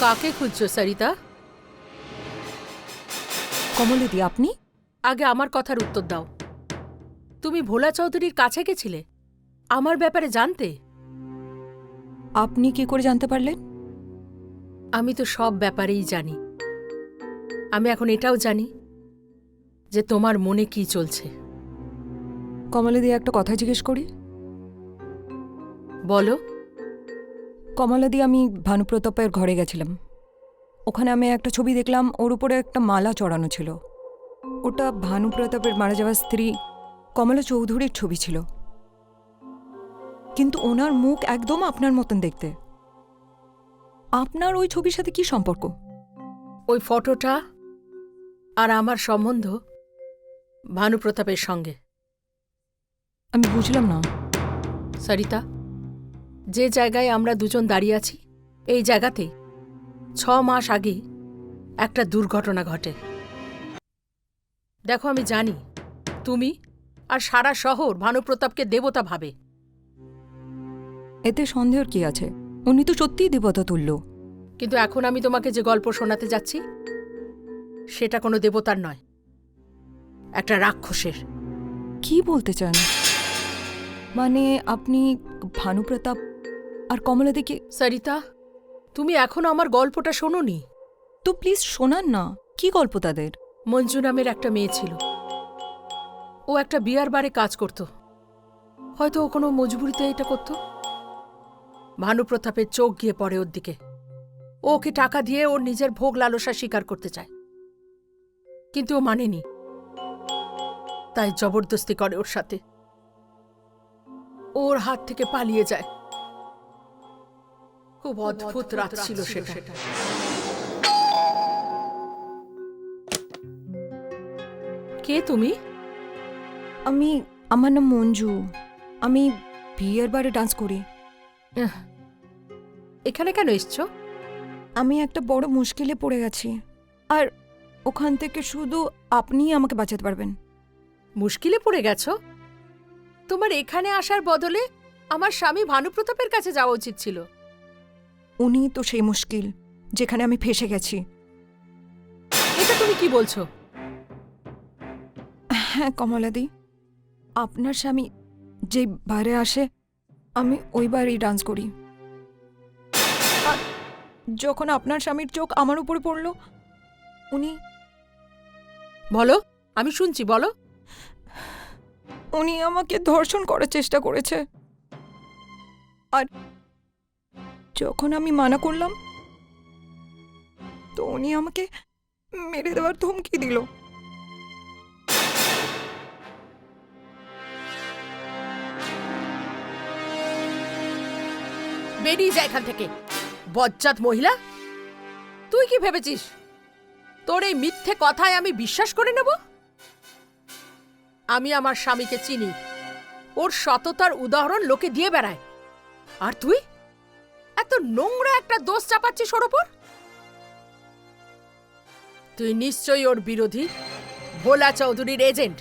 কাকে খুঁজছো সরিতা? কমলাদি, আপনি? আগে আমার কথার উত্তর দাও। তুমি ভোলা চৌধুরীর কাছে গেছিলে আমার ব্যাপারে জানতে? আপনি কি করে জানতে পারলেন? আমি তো সব ব্যাপারেই জানি। আমি এখন এটাও জানি যে তোমার মনে কি চলছে। কমলাদি, একটা কথা জিজ্ঞেস করি? বলো। কমলাদি, আমি ভানুপ্রতাপের ঘরে গেছিলাম। ওখানে আমি একটা ছবি দেখলাম, ওর উপরে একটা মালা চড়ানো ছিল। ওটা ভানুপ্রতাপের মারা যাওয়া স্ত্রী কমলা চৌধুরীর ছবি ছিল, কিন্তু ওনার মুখ একদম আপনার মতন দেখতে। আপনার ওই ছবির সাথে কি সম্পর্ক? ওই ফটোটা আর আমার সম্বন্ধ ভানুপ্রতাপের সঙ্গে। আমি বুঝলাম না। সরিতা, যে জায়গায় আমরা দুজন দাঁড়িয়ে আছি এই জায়গাতেই 6 মাস আগে একটা দুর্ঘটনা ঘটে। দেখো, আমি জানি তুমি আর সারা শহর ভানুপ্রতাপকে দেবতা ভাবে, এতে সন্দেহের কি আছে? উনি তো সত্যিই দেবতা তুল্য। কিন্তু এখন আমি তোমাকে যে গল্প শোনাতে যাচ্ছি সেটা কোনো দেবতার নয়, একটা রাক্ষসের। কি বলতে চান? মানে আপনি ভানুপ্রতাপ আর কমলাদিকে? সরিতা, তুমি এখনো আমার গল্পটা শোনোনি? তো প্লিজ শোনান না, কি গল্প তাদের? মঞ্জু নামের একটা মেয়ে ছিল। ও একটা বিয়ার বারে কাজ করত। হয়তো ও কোনো মজবুরিতে এটা করত। ভানুপ্রতাপের চোখ গিয়ে পড়ে ওর দিকে। ও ওকে টাকা দিয়ে ওর নিজের ভোগ লালসা স্বীকার করতে চায়, কিন্তু ও মানেনি। তাই জবরদস্তি করে ওর সাথে। ওর হাত থেকে পালিয়ে যায়। খুব অদ্ভুত রাত ছিল সেটা। কে তুমি? আমার নাম মঞ্জু। আমি বিয়ের বারে ডান্স করি। এখানে কেন এসছো? আমি একটা বড় মুশকিলে পড়ে গেছি, আর ওখান থেকে শুধু আপনিই আমাকে বাঁচাতে পারবেন। মুশকিলে পড়ে গেছো? তোমার এখানে আসার বদলে আমার স্বামী ভানুপ্রতাপের কাছে যাওয়া উচিত ছিল। উনি তো সেই মুশকিল যেখানে আমি ফেঁসে গেছি। এটা তুমি কি বলছো? হ্যাঁ কমলাদি, আপনার স্বামী যে বারে আসে আমি ওই বারেই ডান্স করি। আর যখন আপনার স্বামীর চোখ আমার উপরে পড়ল, উনি বলো, আমি শুনছি, বলো। উনি আমাকে ধর্ষণ করার চেষ্টা করেছে। আর যখন আমি মানা করলাম, তো উনি আমাকে মেরে দেওয়ার ধমকি দিল। বেরিয়ে যা এখান থেকে, বজ্জাত মহিলা। তুই কি ভেবেছিস তোর এই মিথ্যে কথায় আমি বিশ্বাস করে নেব? আমি আমার স্বামীকে চিনি। ওর সততার উদাহরণ লোকে দিয়ে বেড়ায়, আর তুই এত নোংরা একটা দোষ চাপাচ্ছিস ওর ওপর। তুই নিশ্চয়ই ওর বিরোধী, ভোলা চৌধুরীর এজেন্ট।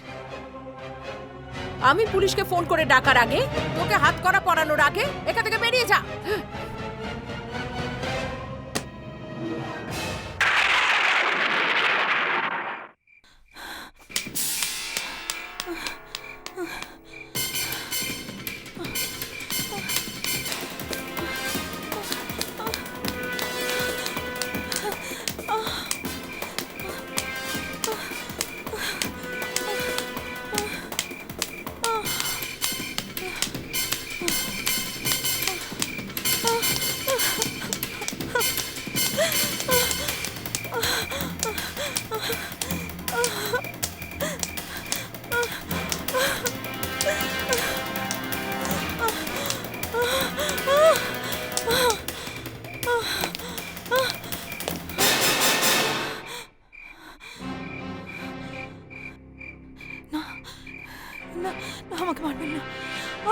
আমি পুলিশকে ফোন করে ডাকার আগে, তোকে হাতকড়া পরানোর আগে এখান থেকে বেরিয়ে যা। না, না, আমাকে মারবেন না,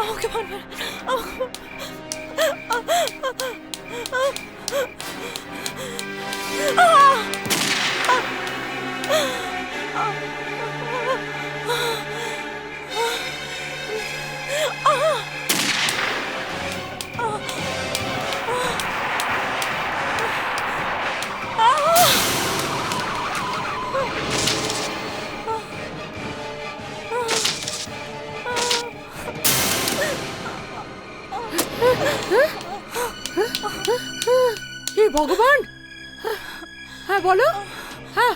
আমাকে মারবেন হে ভগবান! হ্যাঁ বলো। হ্যাঁ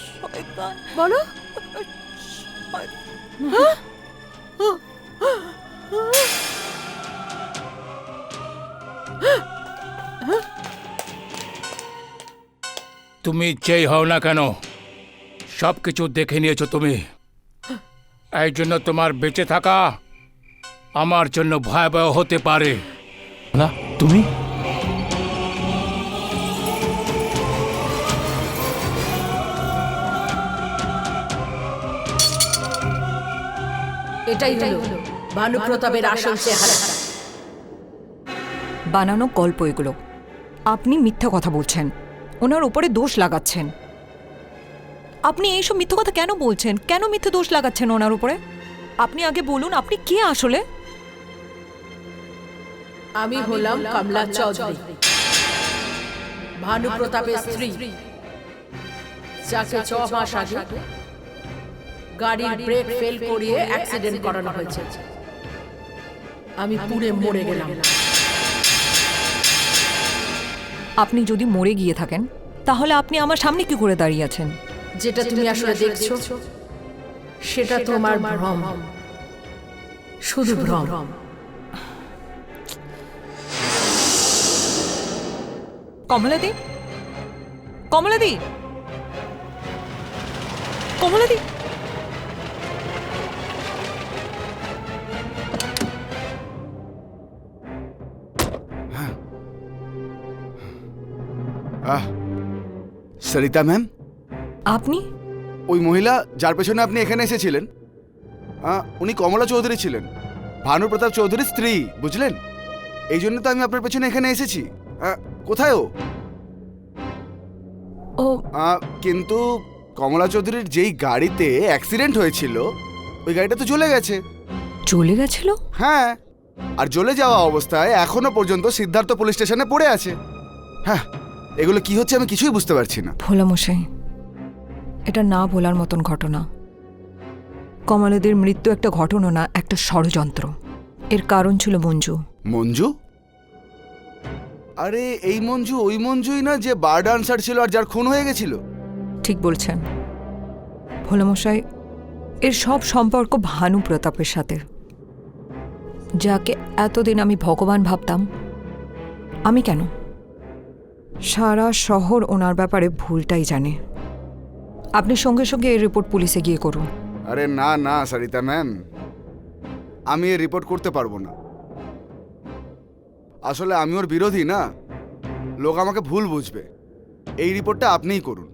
শয়তান বলো। তুমি যেই হও না কেন, সবকিছু দেখে নিয়েছো তুমি। এই জন্য তোমার বেঁচে থাকা আমার জন্য ভয়াবহ হতে পারে। না, তুমি? এটাই হলো ভানুপ্রতাপের আসল চেহারা। বানানো গল্প এগুলো। আপনি মিথ্যা কথা বলছেন, ওনার উপরে দোষ লাগাচ্ছেন। আপনি এইসব মিথ্যা কথা কেন বলছেন? কেন মিথ্যে দোষ লাগাচ্ছেন ওনার উপরে? আপনি আগে বলুন আপনি কে আসলে? আমি হলাম কমলা চৌধুরী, ভানু প্রতাপের স্ত্রী, যাকে 6 মাস আগে গাড়ির ব্রেক ফেল করিয়ে অ্যাক্সিডেন্ট করানো হয়েছে। আমি পুড়ে মরে গেলাম। আপনি যদি মরে গিয়ে থাকেন তাহলে আপনি আমার সামনে কি করে দাঁড়িয়ে আছেন? যেটা তুমি আসলে দেখছো সেটা তোমার ভ্রম, শুধু ভ্রম। কমলাদি, কমলাদি, কমলাদি। সরিতা ম্যাম, আপনি? ওই মহিলা যার পেছনে আপনি এখানে এসেছিলেন, উনি কমলা চৌধুরী ছিলেন, ভানু প্রতাপ চৌধুরীর স্ত্রী, বুঝলেন? এই জন্য তো আমি আপনার পেছনে এখানে এসেছি। কোথায় ও? ও কিন্তু কমলা চৌধুরীর যেই গাড়িতে অ্যাক্সিডেন্ট হয়েছিল ওই গাড়িটা তো চলে গেছে। চলে গেছিল? হ্যাঁ, আর জ্বলে যাওয়া অবস্থায় এখনো পর্যন্ত সিদ্ধার্থ পুলিশ স্টেশনে পড়ে আছে। হ্যাঁ, এগুলো কি হচ্ছে আমি কিছুই বুঝতে পারছি না। ভোলামশাই, এটা না বলার মতন ঘটনা। কমলাদের মৃত্যু একটা ঘটনা না, একটা ষড়যন্ত্র। এর কারণ ছিল মঞ্জু। মঞ্জু? আরে এই মঞ্জু ওই মঞ্জুই না যে বার ডান্সার ছিল আর যার খুন হয়ে গেছিল? ঠিক বলছেন ভোলামশাই, এর সব সম্পর্ক ভানু প্রতাপের সাথে, যাকে এতদিন আমি ভগবান ভাবতাম। আমি কেন, সারা শহর ওনার ব্যাপারে ভুলটাই জানে। আপনি সঙ্গে সঙ্গে এই রিপোর্ট পুলিশে গিয়ে করুন। আরে না না সরিতা ম্যাম, আমি এই রিপোর্ট করতে পারবো না। আসলে আমি ওর বিরোধী না, লোক আমাকে ভুল বুঝবে। এই রিপোর্টটা আপনিই করুন।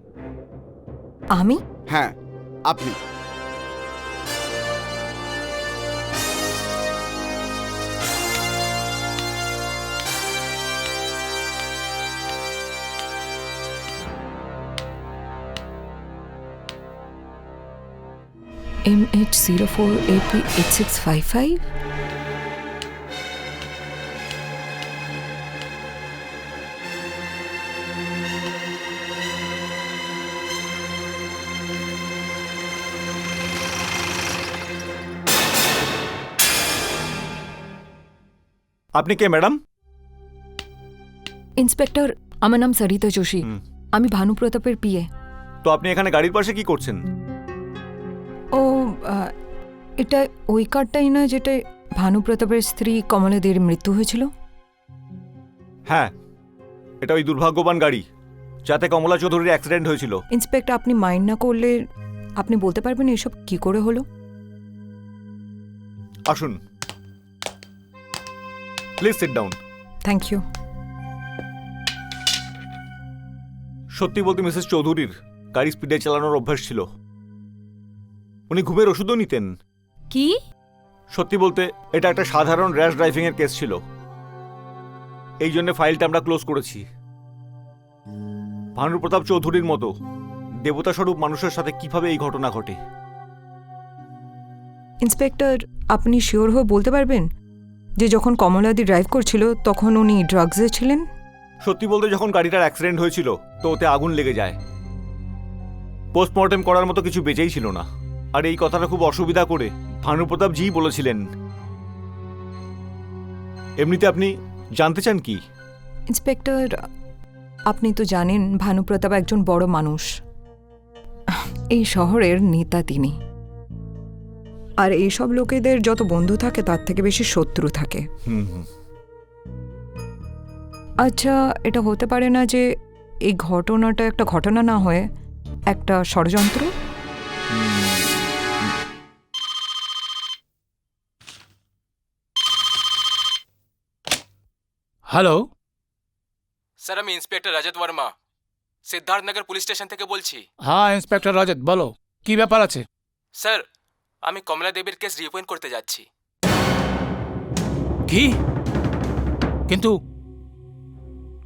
আমি? হ্যাঁ, আপনি। MH04AP8655? আপনি কে ম্যাডাম? ইন্সপেক্টর, আমার নাম সরিতা যোশী। আমি ভানু প্রতাপের পিএ। তো আপনি এখানে গাড়ির পাশে কি করছেন? ও এটা ওই কার্ডটাই না যেটা ভানু প্রতাপের স্ত্রী কমলাদের মৃত্যু হয়েছিল? হ্যাঁ, এটা ওই দুর্ভাগ্যবান গাড়ি যাতে কমলা চৌধুরীর অ্যাক্সিডেন্ট হয়েছিল। ইন্সপেক্টর, আপনি মাইন্ড না করলে আপনি বলতে পারবেন এসব কি করে হলো? আসুন, please sit down. Thank you. সত্যি বলতে মিসেস চৌধুরীর গাড়ি স্পিডে চালানোর অভ্যাস ছিল। উনি ঘুমের ওষুধও নিতেন। কি? সত্যি বলতে এটা একটা সাধারণ র্যাশ ড্রাইভিং এর কেস ছিল। এই জন্য ফাইলটা আমরা ক্লোজ করেছি। ভানু প্রতাপ চৌধুরীর মতো দেবতা স্বরূপ মানুষের সাথে কিভাবে এই ঘটনা ঘটে? ইন্সপেক্টর, আপনি শিওর হয়ে বলতে পারবেন যে যখন কমলাদি ড্রাইভ করছিল তখন উনি ড্রাগসে ছিলেন? সত্যি বলতে যখন গাড়িটার অ্যাক্সিডেন্ট হয়েছিল তো ওতে আগুন লেগে যায়। পোস্টমর্টেম করার মতো কিছু বেঁচেই ছিল না। আর এই কথাটা খুব অসুবিধা করে ভানু প্রতাপ জি বলেছিলেন। এমনিতে আপনি জানতে চান কি? ইন্সপেক্টর, আপনি তো জানেন ভানু প্রতাপ একজন বড় মানুষ, এই শহরের নেতা তিনি। আর এইসব লোকেদের যত বন্ধু থাকে তার থেকে বেশি শত্রু থাকে। আচ্ছা, এটা হতে পারে না যে এই ঘটনাটা একটা ঘটনা না হয়ে একটা ষড়যন্ত্র? হ্যালো স্যার, আমি ইন্সপেক্টর রজত বর্মা সিদ্ধার্থনগর পুলিশ স্টেশন থেকে বলছি। হ্যাঁ ইন্সপেক্টর রজত, বলো কি ব্যাপার আছে? স্যার, আমি কমলা দেবীর কেস রিওপেন করতে যাচ্ছি। কি? কিন্তু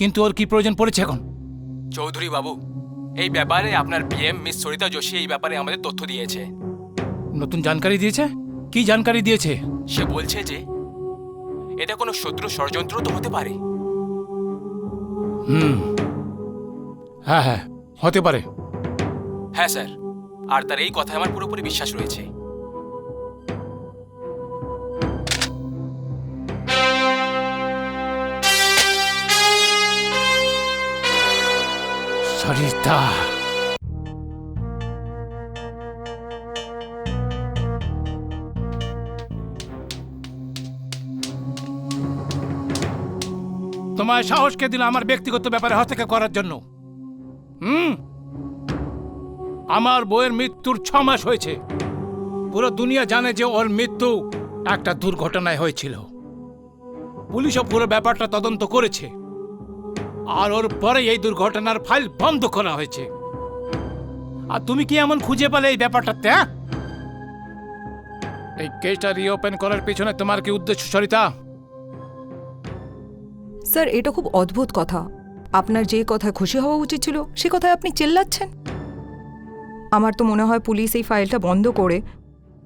কিন্তু ওর কি প্রয়োজন পড়েছে এখন? চৌধুরী বাবু, এই ব্যাপারে আপনার পিএম মিস সরিতা যোশী এই ব্যাপারে আমাদের তথ্য দিয়েছে। নতুন জানকারি দিয়েছে? কি জানকারি দিয়েছে? সে বলছে যে এটা কোনো শত্রু ষড়যন্ত্র তো হতে পারে। হ্যাঁ হ্যাঁ, হতে পারে। হ্যাঁ স্যার, আর তার এই কথায় আমার পুরোপুরি বিশ্বাস রয়েছে। সরিতা, তোমার সাহসকে দিল আমার ব্যক্তিগত ব্যাপারে হস্তক্ষেপ করার জন্য। আমার বউয়ের মৃত্যুর 6 মাস হয়েছে। পুরো দুনিয়া জানে যে ওর মৃত্যু একটা দুর্ঘটনায় হয়েছিল। পুলিশও পুরো ব্যাপারটা তদন্ত করেছে, আর ওর পরে এই দুর্ঘটনার ফাইল বন্ধ করা হয়েছে। আর তুমি কি এমন খুঁজে পেলে এই ব্যাপারটাতে? এই কেসটা রিওপেন করার পিছনে তোমার কি উদ্দেশ্য সরিতা? স্যার, এটা খুব অদ্ভুত কথা। আপনার যে কথায় খুশি হওয়া উচিত ছিল সে কথায় আপনি চিল্লাচ্ছেন। আমার তো মনে হয় পুলিশ এই ফাইলটা বন্ধ করে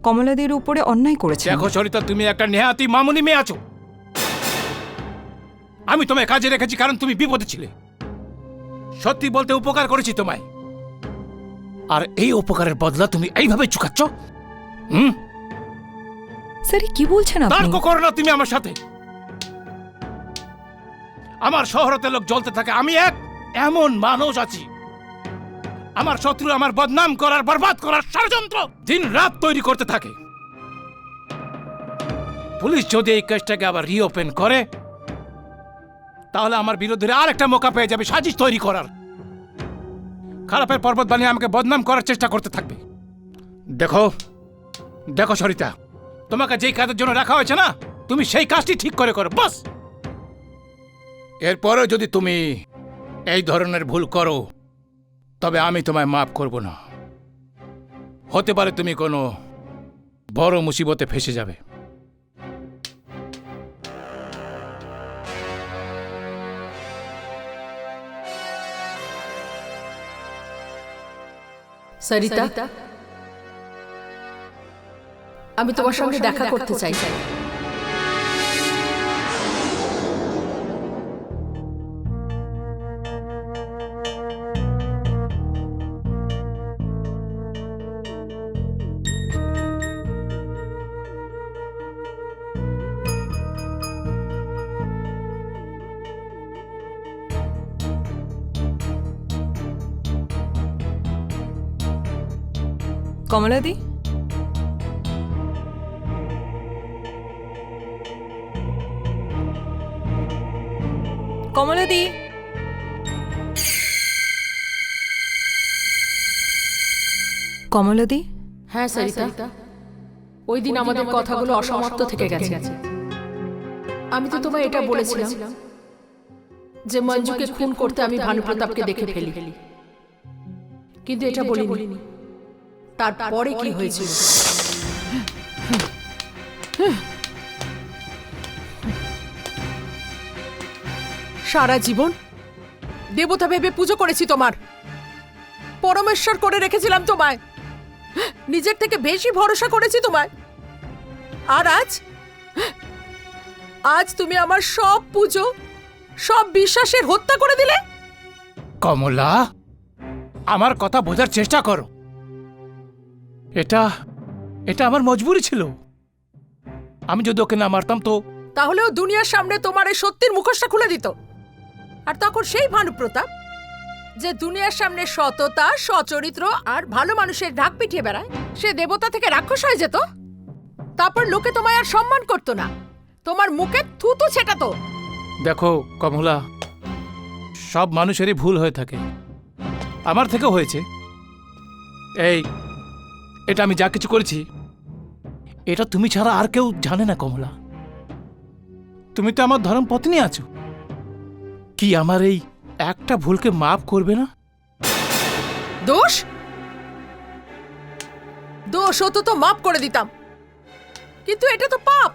কমলাদের উপরে অন্যায় করেছে। দেখো সরিতা, তুমি একটা নেহাতি মামুনি মেয়ে আছো। আমি তোমায় কাজে রেখেছি কারণ তুমি বিপদে ছিলে। সত্যি বলতে উপকার করেছি তোমায়, আর এই উপকারের বদলা তুমি এইভাবে চুকাচ্ছ। স্যার, কি বলছেন আপনি? তর্ক করো না তুমি আমার সাথে। আমার শহরতে লোক জ্বলতে থাকে, আমি এক এমন মানুষ আছি। আমার শত্রু আমার বদনাম করার, বরবাদ করার ষড়যন্ত্র দিন রাত তৈরি করতে থাকে। পুলিশ যদি এই কেসটাকে আবার রিওপেন করে, তাহলে আমার বিরোধীরা আর একটা মৌকা পেয়ে যাবে সাজিশ তৈরি করার। খারাপের পর্বত বানিয়ে আমাকে বদনাম করার চেষ্টা করতে থাকবে। দেখো দেখো সরিতা, তোমাকে যেই কাজের জন্য রাখা হয়েছে না, তুমি সেই কাজটি ঠিক করে করো, বাস। এরপরেও যদি তুমি এই ধরনের ভুল করো, তবে আমি তোমায় মাফ করব না। হতে পারে তুমি কোনো বড় মুসিবতে ফেসে যাবে। সরিতা, আমি তোমার সঙ্গে দেখা করতে চাই। কমলাদি, কমলাদি, কমলাদি। হ্যাঁ সরিতা, ওই দিন আমাদের কথাগুলো অসমাপ্ত থেকে গেছে। আমি তো তোমায় এটা বলেছিলাম যে মঞ্জুকে খুন করতে আমি ভানুপ্রতাপকে দেখে ফেলি, কিন্তু এটা বলিনি তারপরে কি হয়েছিল। সারা জীবন দেবতা ভেবে পুজো করেছি, তোমার পরমেশ্বর করে রেখেছিলাম তোমায়, নিজের থেকে বেশি ভরসা করেছি তোমায়। আর আজ তুমি আমার সব পুজো, সব বিশ্বাসের হত্যা করে দিলে। কমলা, আমার কথা বোঝার চেষ্টা করো। এটা এটা আমার মজবুরি ছিল। আমি যদি ওকে না মারতাম তো তাহলেও দুনিয়ার সামনে তোমার এই সত্যির মুখোশটা খুলে দিত। আর তখন সেই ভানুপ্রতাপ, যে দুনিয়ার সামনে সততা, সচরিত্র আর ভালো মানুষের ঢাক পিটিয়ে বেড়ায়, সে দেবতা থেকে রাক্ষস হয়ে যেত। তারপর লোকে তোমায় আর সম্মান করতো না, তোমার মুখে থুতু ছেটাতো। দেখো কমলা, সব মানুষেরই ভুল হয়ে থাকে, আমার থেকেও হয়েছে। এটা আমি যা কিছু করেছি, এটা তুমি ছাড়া আর কেউ জানে না কমলা। তুমি তো আমার ধর্ম পত্নী আছো, কি আমার এই একটা ভুলকে মাফ করবে না? দোষ দোষ হতো তো মাফ করে দিতাম, কিন্তু এটা তো পাপ।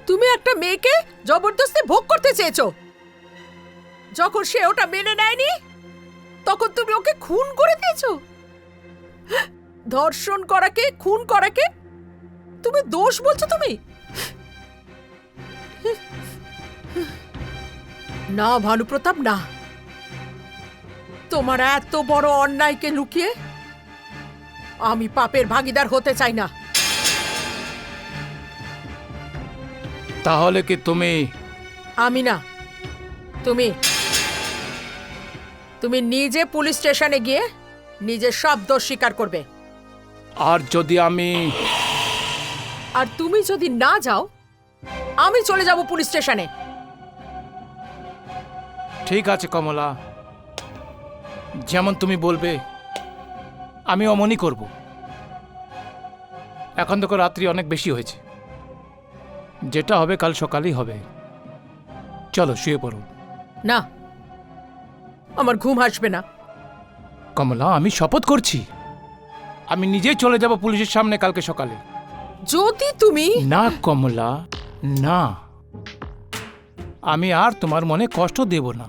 তুমি একটা মেয়েকে জবরদস্তি ভোগ করতে চেয়েছো। যখন সে ওটা মেনে নেয়নি, তখন তুমি ওকে খুন করে দিয়েছো। ধর্ষণ করাকে, খুন করাকে তুমি দোষ বলছো তুমি? না ভানুপ্রতাপ, না। তোমার এত বড় অন্যায়কে লুকিয়ে আমি পাপের ভাগীদার হতে চাই না। তাহলে কি তুমি? আমি না, তুমি। তুমি নিজে পুলিশ স্টেশনে গিয়ে নিজের সব দোষ স্বীকার করবে। আর যদি আমি? আর তুমি যদি না যাও, আমি চলে যাব পুলিশ স্টেশনে। ঠিক আছে কমলা, যেমন তুমি বলবে আমি অমনই করব। এখন তো রাত্রি অনেক বেশি হয়েছে, যেটা হবে কাল সকালেই হবে। চলো শুয়ে পড়ো। না, আমার ঘুম আসবে না। কমলা, আমি শপথ করছি আমি নিজেই চলে যাব পুলিশের সামনে কালকে সকালে। যদি তুমি... না কমলা, না, আমি আর তোমার মনে কষ্ট দেব না।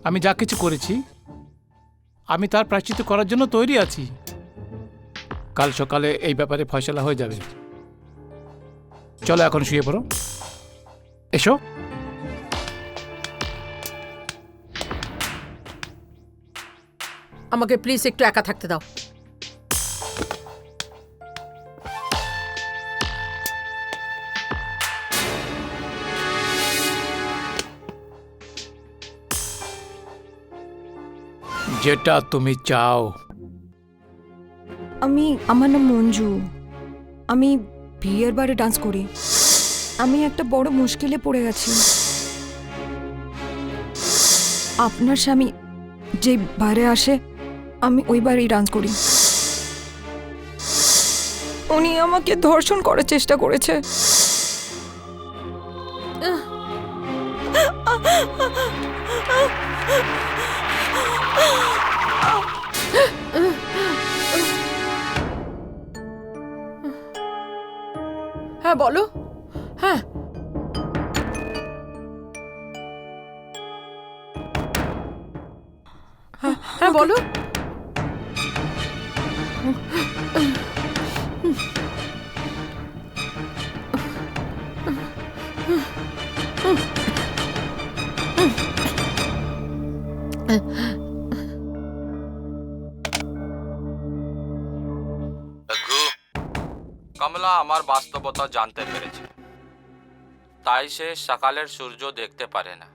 আমি যা কিছু করেছি আমি তার প্রায়শ্চিত্ত করার জন্য তৈরি আছি। কাল সকালে এই ব্যাপারে ফয়সালা হয়ে যাবে। চলো এখন শুয়ে পড়ো, এসো। আমাকে প্লিজ একটু একা থাকতে দাও। যেটা তুমি চাও। আমার নাম মঞ্জু। আমি বিয়ের বারে ডান্স করি। আমি একটা বড় মুশকিলে পড়ে গেছি। আপনার স্বামী যে বারে আসে আমি ওই বারেই ডান্স করি। উনি আমাকে ধর্ষণ করার চেষ্টা করেছে। হ্যাঁ বলো। হ্যাঁ, হ্যাঁ বলো। কমলা আমার বাস্তবতা জানতে পেরেছে, তাই সে সকালের সূর্য দেখতে পারে না।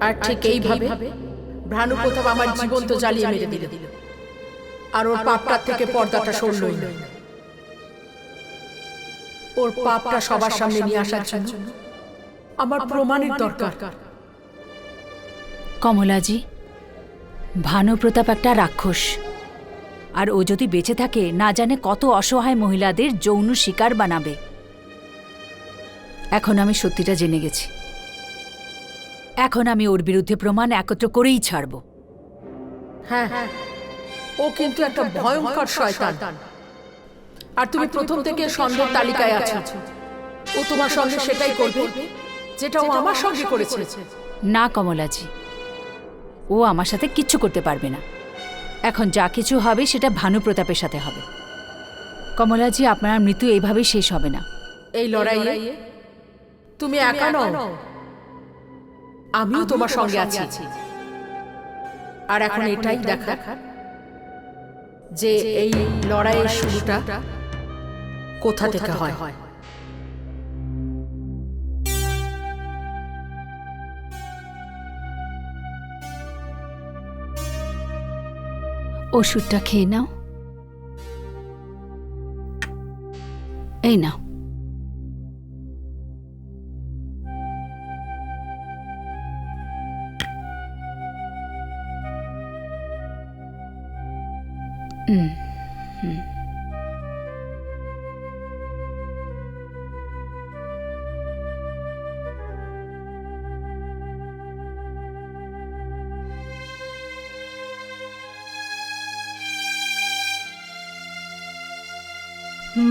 আর ঠিক এইভাবে ভানুপ্রতাপ আমার জীবন তো জ্বালিয়ে মেরে দিল, আর ওর পাপটার থেকে পর্দাটা সরলই না। ওর পাপটা সবার সামনে নিয়ে আসার জন্য আমার প্রমাণের দরকার। কমলাজি, ভানুপ্রতাপ একটা রাক্ষস, আর ও যদি বেঁচে থাকে না জানে কত অসহায় মহিলাদের যৌন শিকার বানাবে। এখন আমি সত্যিটা জেনে গেছি। এখন আমি ওর বিরুদ্ধে প্রমাণ একত্র করেই ছাড়ব। হ্যাঁ হ্যাঁ, ও কিন্তু একটা ভয়ঙ্কর শয়তান। আর তুমি প্রথম থেকে সন্দেহের তালিকায় আছো। ও তোমার সঙ্গে সেটাই করবে যেটা ও আমার সঙ্গে করেছে। না কমলাজি, ও আমার সাথে কিচ্ছু করতে পারবে না। এখন যা কিছু হবে সেটা ভানুপ্রতাপের সাথে হবে। কমলাজি, আপনার মৃত্যু এইভাবেই শেষ হবে না। এই লড়াইয়ে তুমি একা নও, আমিও তোমার সঙ্গে আছি। আর এখন এটাই দেখা যে এই লড়াইয়ের শুরুটা কোথা থেকে হয়। ওষুধটা খেয়ে নাও। এই নাও।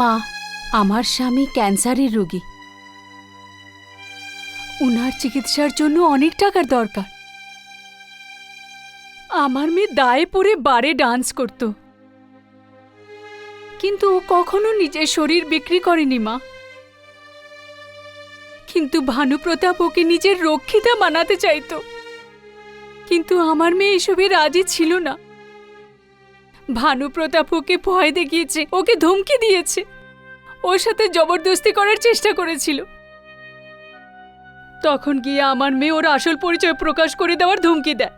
মা, আমার স্বামী ক্যান্সারের রোগী। উনার চিকিৎসার জন্য অনেক টাকার দরকার। আমার মেয়ে দায়ে পড়ে বারে ডান্স করত, কিন্তু ও কখনো নিজের শরীর বিক্রি করেনি মা। কিন্তু ভানুপ্রতাপ ওকে নিজের রক্ষিতা বানাতে চাইতো, কিন্তু আমার মেয়ে এসবে রাজি ছিল না। ভানুপ্রতাপ ওকে ভয় দেখিয়েছে, ওকে ধমকি দিয়েছে, ওর সাথে জবরদস্তি করার চেষ্টা করেছিল। তখন গিয়ে আমার মেয়ে ওর আসল পরিচয় প্রকাশ করে দেওয়ার ধমকি দেয়।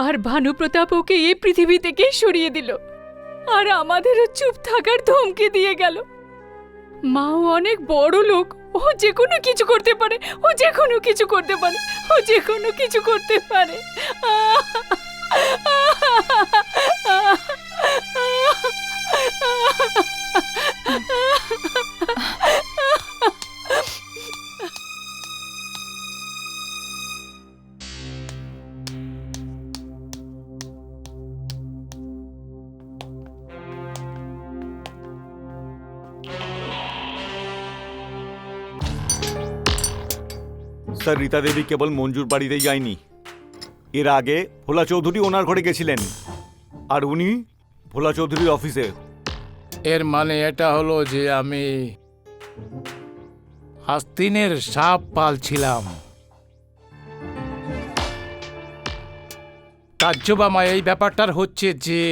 আর ভানুপ্রতাপ ওকে এই পৃথিবী থেকেই সরিয়ে দিল, আর আমাদেরও চুপ থাকার ধমকি দিয়ে গেল। মাও অনেক বড় লোক, ও যে কোনো কিছু করতে পারে, ও যে কোনো কিছু করতে পারে, ও যে কোনো কিছু করতে পারে। স্যার, রীতা দেবী কেবল মঞ্জুর বাড়িতেই যায়নি। এর আগে ভোলা চৌধুরী ওনার ঘরে গেছিলেন, আর উনি ভোলা চৌধুরীর অফিসে। এর মানে এটা হলো যে আমি আস্তিনের সাপ পালছিলাম। তাজ্জবামা এই ব্যাপারটার হচ্ছে যে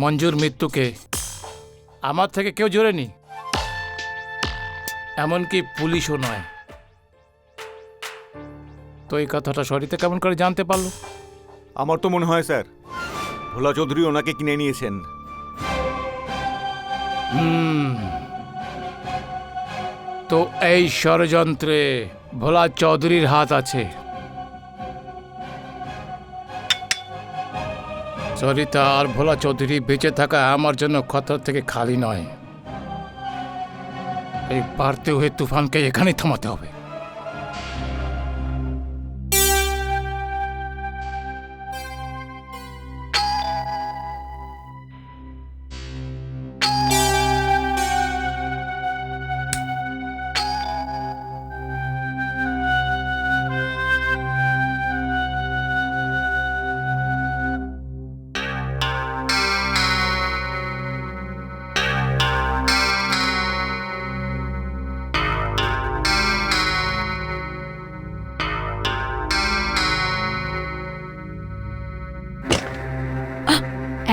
মঞ্জুর মৃত্যুকে আমার থেকে কেউ জোরেনি, এমনকি পুলিশও নয়। তো এই কথাটা সরিতে কেমন করে জানতে পারলো? আমার তো মনে হয় স্যার ভোলা চৌধুরী ওনাকে কিনে নিয়েছেন। তো এই ষড়যন্ত্রে ভোলা চৌধুরীর হাত আছে। সরিতা আর ভোলা চৌধুরী বেঁচে থাকা আমার জন্য খতর থেকে খালি নয়। এই বাড়তে হয়ে তুফানকে এখানেই থামাতে হবে।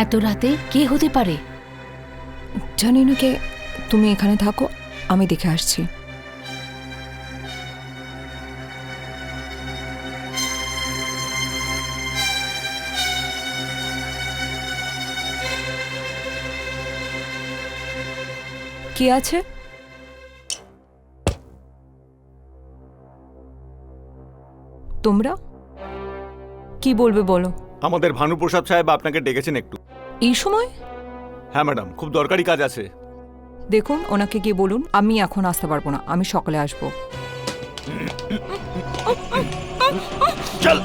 এত রাতে কে হতে পারে? জানি না কে। তুমি এখানে থাকো, আমি দেখে আসছি। কি আছে? তোমরা কি বলবে বলো। আমাদের ভানুপ্রসাদ সাহেব আপনাকে ডেকেছেন একটু। এই সময়? হ্যাঁ ম্যাডাম, খুব দরকারি কাজ আছে। দেখুন, ওনাকে গিয়ে বলুন আমি এখন আসতে পারবো না, আমি সকালে আসবো। চল।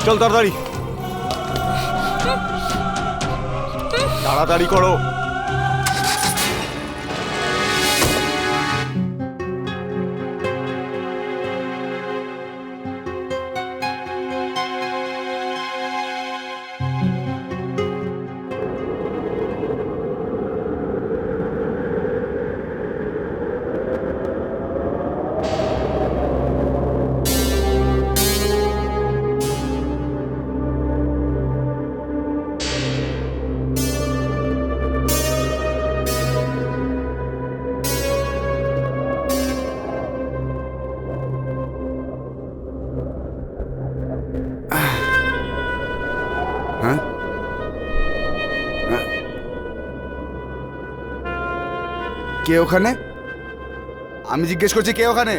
চল তাড়াতাড়ি, তাড়াতাড়ি করো। হ্যাঁ? কে ওখানে? আমি জিজ্ঞেস করছি কে ওখানে?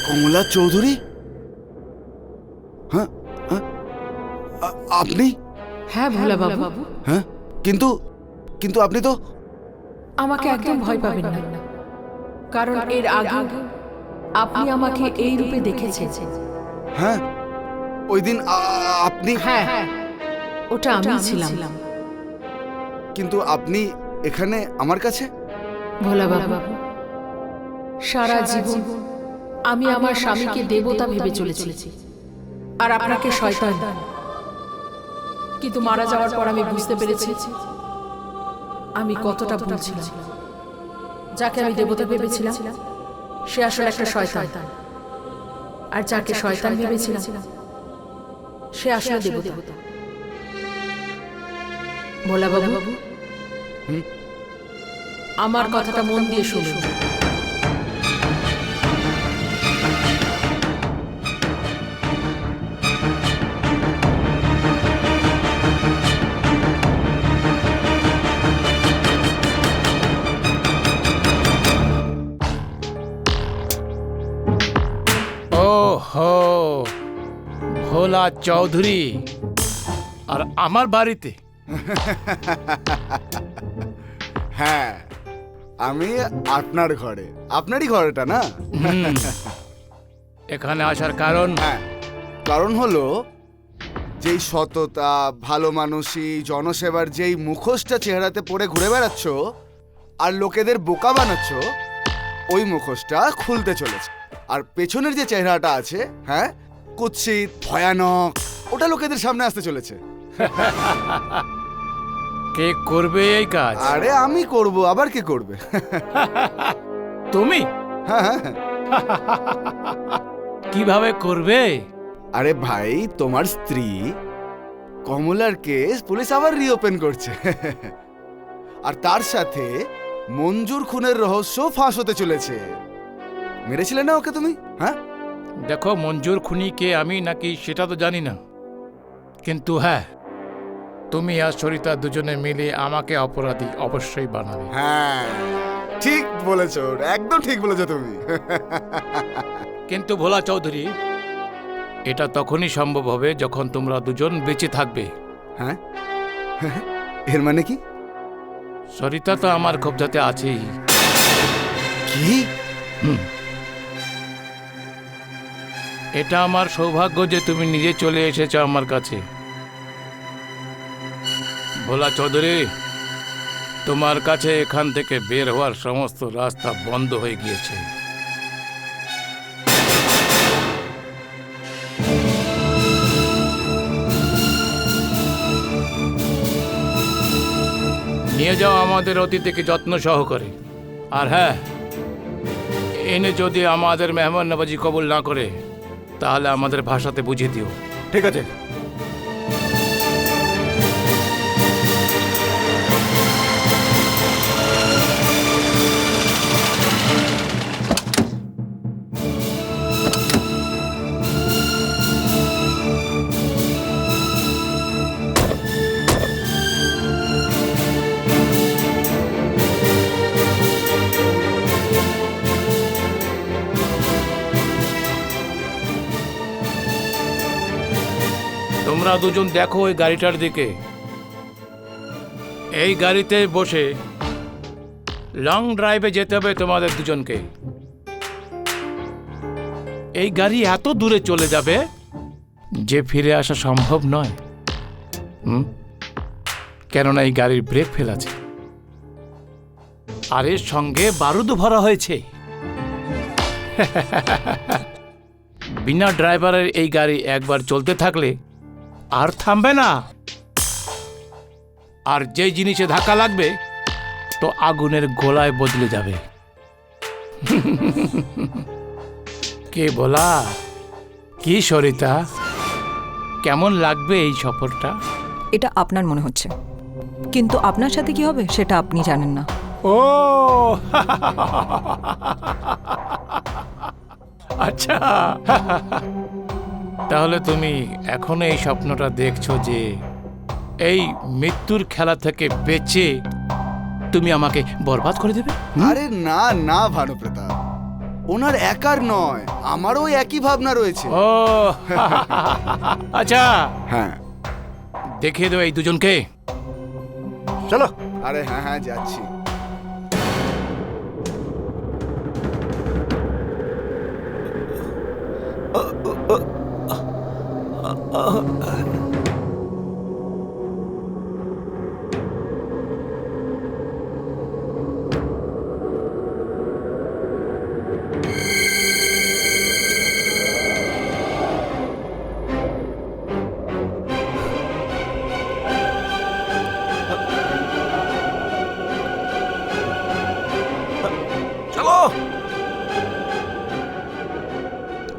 কমলা চৌধুরী? হ্যাঁ হ্যাঁ, আপনি? হ্যাঁ ভোলা বাবু, হ্যাঁ, কিন্তু কিন্তু আপনি তো আমাকে একদম ভয় পাবেন না, কারণ এর আগে আপনি আমাকে এই রূপে দেখেছেন। হ্যাঁ, ওই দিন আপনি। হ্যাঁ, ওটা আমি ছিলাম। কিন্তু আপনি এখানে আমার কাছে? ভোলা বাবু, সারা জীবন আমি আমার স্বামীকে দেবতা ভেবে চলেছি আর আপনাকে শয়তান। কিন্তু মারা যাওয়ার পর আমি বুঝতে পেরেছি আমি কতটা ভুল ছিলাম। যাকে আমি দেবতা ভেবেছিলাম সে আসলে একটা শয়তান, আর যাকে শয়তান ভেবেছিলাম সে আসলে দেবতা। ভোলা বাবু, আমার কথাটা মন দিয়ে শুনুন। ওহো, ভোলা চৌধুরী আর আমার বাড়িতে? হ্যাঁ, আমি আপনার ঘরে। আপনারই ঘরটা না? এখানে আসার কারণ? হ্যাঁ, কারণ হলো যেই সততা, ভালো মানুষই, জনসেবার যেই মুখোশটা চেহারাতে পরে ঘুরে বেড়াচ্ছ আর লোকেদের বোকা বানাচ্ছ, ওই মুখোশটা খুলতে চলেছে। আর পেছনের যে চেহারাটা আছে, হ্যাঁ, কুৎসিত, ভয়ানক, ওটা লোকেদের সামনে আসতে চলেছে। কে করবে এই কাজ? আরে আমি করব, আবার কে করবে? তুমি? হ্যাঁ হ্যাঁ। কিভাবে করবে? আরে ভাই, তোমার স্ত্রী কমলার কেস পুলিশ আবার রিওপেন করছে, আর তার সাথে মঞ্জুর খুনের রহস্য ফাঁস হতে চলেছে। মেরেছিলে না ওকে তুমি? হ্যাঁ, দেখো, মঞ্জুর খুনি কে, আমি নাকি সেটা তো জানি না, কিন্তু হ্যাঁ, তুমি আর সরিতা দুজনে মিলে আমাকে অপরাধী অবশ্যই বানাবে। হ্যাঁ, ঠিক বলেছো, একদম ঠিক বলেছো তুমি। কিন্তু ভোলা চৌধুরী, এটা তখনই সম্ভব হবে যখন তোমরা দুজন বেঁচে থাকবে। হ্যাঁ, এর মানে কি? সরিতা তো আমার কবজাতে আছেই। কি? এটা আমার সৌভাগ্য যে তুমি নিজে চলে এসেছো আমার কাছে। ভোলা চৌধুরী, তোমার কাছে এখান থেকে বের হওয়ার সমস্ত রাস্তা বন্ধ হয়ে গিয়েছে। নিয়ে যাও আমাদের অতিথিকে যত্ন সহকারে। আর হ্যাঁ, এনে যদি আমাদের মেহমান নবাজি কবুল না করে তাহলে আমাদের ভাষাতে বুঝিয়ে দিও। ঠিক আছে। তোমরা দুজন দেখো ওই গাড়িটার দিকে। এই গাড়িতে বসে লং ড্রাইভে যেতে হবে তোমাদের দুজনকে। এই গাড়ি এত দূরে চলে যাবে যে ফিরে আসা সম্ভব নয়। কেননা এই গাড়ির ব্রেক ফেল আছে, আর এর সঙ্গে বারুদও ভরা হয়েছে। বিনা ড্রাইভারের এই গাড়ি একবার চলতে থাকলে আর থামবে না। আর যেই জিনিসে ধাক্কা লাগবে তো আগুনের গোলায় বদলে যাবে। কে বলা? কি সরিতা, কেমন লাগবে এই সফরটা? এটা আপনার মনে হচ্ছে, কিন্তু আপনার সাথে কি হবে সেটা আপনি জানেন না। ও আচ্ছা, তাহলে তুমি এখনো এই স্বপ্নটা দেখছো যে এই মৃত্যুর খেলা থেকে বেঁচে তুমি আমাকে বরবাদ করে দেবে? আরে না না ভানুপ্রতাপ, ওনার একার নয়, আমারও একই ভাবনা রয়েছে। ও আচ্ছা, হ্যাঁ দেখিয়ে দেবো এই দুজনকে। চলো। আরে হ্যাঁ হ্যাঁ যাচ্ছি।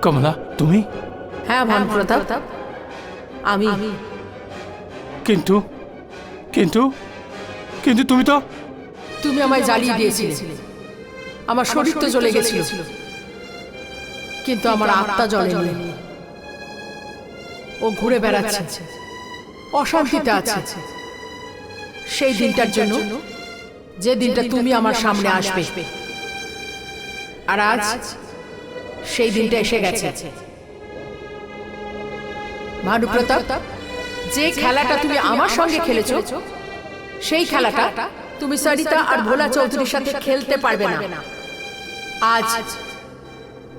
কমলা, তুমি? হ্যাঁ ভানুপ্রতাপ, আমি। কিন্তু কিন্তু কিন্তু তুমি তো তুমি আমায় জ্বালিয়ে দিয়েছিলে, আমার শরীর তো জ্বলে গেছিল, কিন্তু আমার আত্মা জ্বলেনি। ও ঘুরে বেড়াচ্ছে, অশান্তিতে আছে। সেই দিনটার জন্য, যে দিনটা তুমি আমার সামনে আসবে। আর আজ সেই দিনটা এসে গেছে। ভানুপ্রতাপ, যে খেলাটা তুমি আমার সঙ্গে খেলেছো, সেই খেলাটা তুমি সরিতা আর ভোলা চৌধুরীর সাথে খেলতে পারবে না। আজ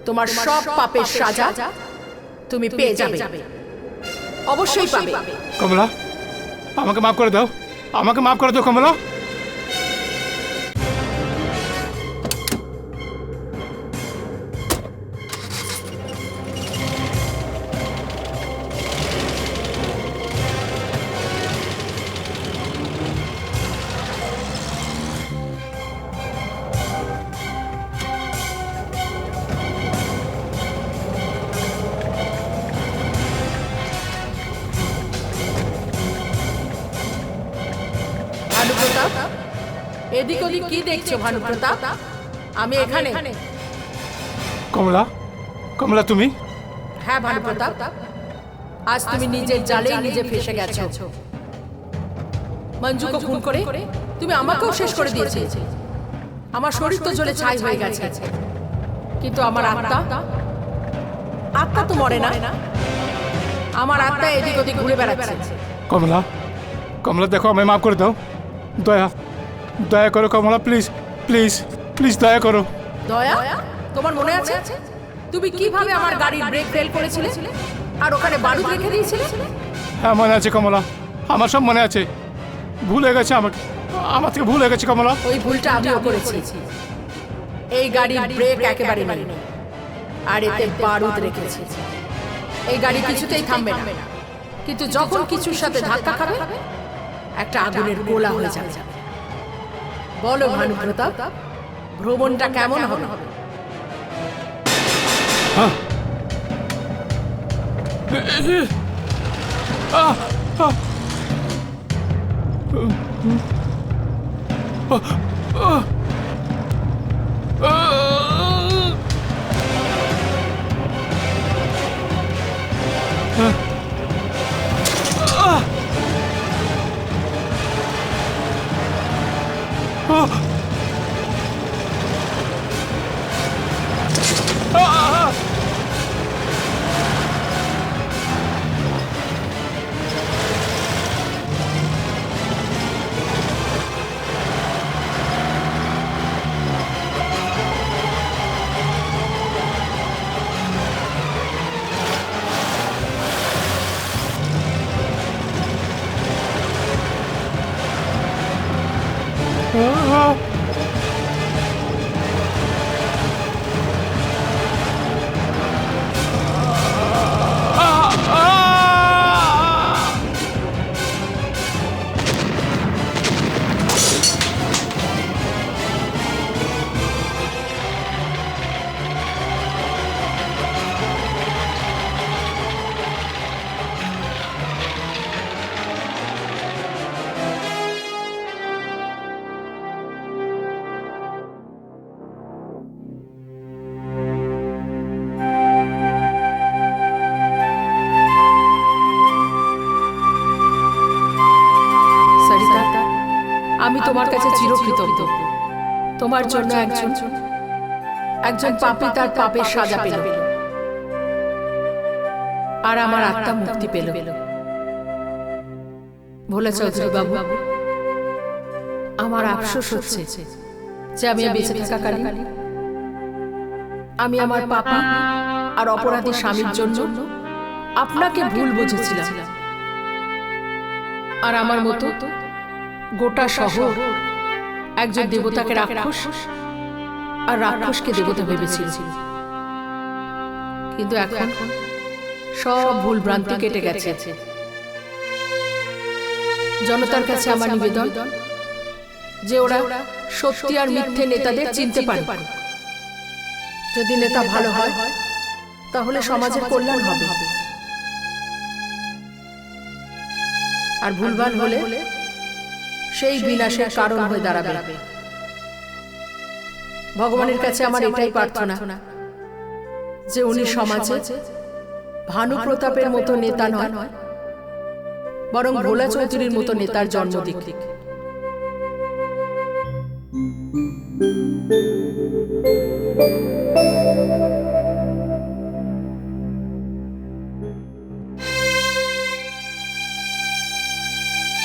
তোমার সব পাপের সাজা তুমি পেয়ে যাবে, অবশ্যই পাবে। কমলা, আমাকে মাফ করে দাও, আমাকে মাফ করে দাও কমলা। ভানুপ্রতাপ, এদিক ওদিক কি দেখছো ভানুপ্রতাপ? আমি এখানে। কমলা, কমলা তুমি? হ্যাঁ ভানুপ্রতাপ, আজ তুমি নিজের জালেই নিজে ফেসে গেছো। মঞ্জুকে খুন করে তুমি আমাকেও শেষ করে দিয়েছো। আমার শরীর তো জ্বলে ছাই হয়ে গেছে, কিন্তু আমার আত্মা তো মরে না। আমার আত্মা এদিক ওদিক ঘুরে বেড়াচ্ছে। কমলা, কমলা দেখো, আমায় মাফ করে দাও। দয়া দয়া করো কমলা, প্লিজ প্লিজ প্লিজ দয়া করো। দয়া? তোমার মনে আছে তুমি কিভাবে আমার গাড়ির ব্রেক ফেল করেছিলে আর ওখানে বারুদ রেখে দিয়েছিলে? হ্যাঁ মনে আছে কমলা, আমার সব মনে আছে। ভুল হয়ে গেছে, আমার থেকে ভুল হয়ে গেছে কমলা। ওই ভুলটা আমিও করেছি। এই গাড়ির ব্রেক একেবারে নেই, আর এতে বারুদ রেখেছি। এই গাড়ি কিছুতেই থামবে না, কিন্তু যখন কিছুর সাথে ধাক্কা খাবে একটা আগুনের গোলা হয়ে যাবে। বলো ভানুপ্রতাপ, ভ্রমণটা কেমন হবে? তোমার কাছে চিরকৃতজ্ঞ। তোমার জন্য একজন পাপী তার পাপের সাজা পেল, আর আমার আত্মা মুক্তি পেল। ভোলা চৌধুরী বাবু, আমার আফসোস হচ্ছে যে আমি বেঁচে থাকাকালীন আমি আমার পাপী আর অপরাধী স্বামীর জন্য আপনাকে ভুল বুঝেছিলাম, আর আমার মতো গোটা শহর একজন দেবতাকে রাক্ষস আর রাক্ষসকে দেবতা ভেবেছিল। কিন্তু এখন সব ভুল ভ্রান্তি কেটে গেছে। জনতার কাছে আমার নিবেদন যে ওরা সত্যি আর মিথ্যে নেতাদের চিনতে পারে। যদি নেতা ভালো হয় তাহলে সমাজের কল্যাণ হবে, আর ভুলভাল হলে সেই বিনাশের কারণ হয়ে দাঁড়াবে। ভগবানের কাছে আমার এটাই প্রার্থনা যে উনি সমাজে ভানু প্রতাপের মতো নেতা নয়, বরং ভোলা চৌধুরীর মতো নেতার জন্ম দিক।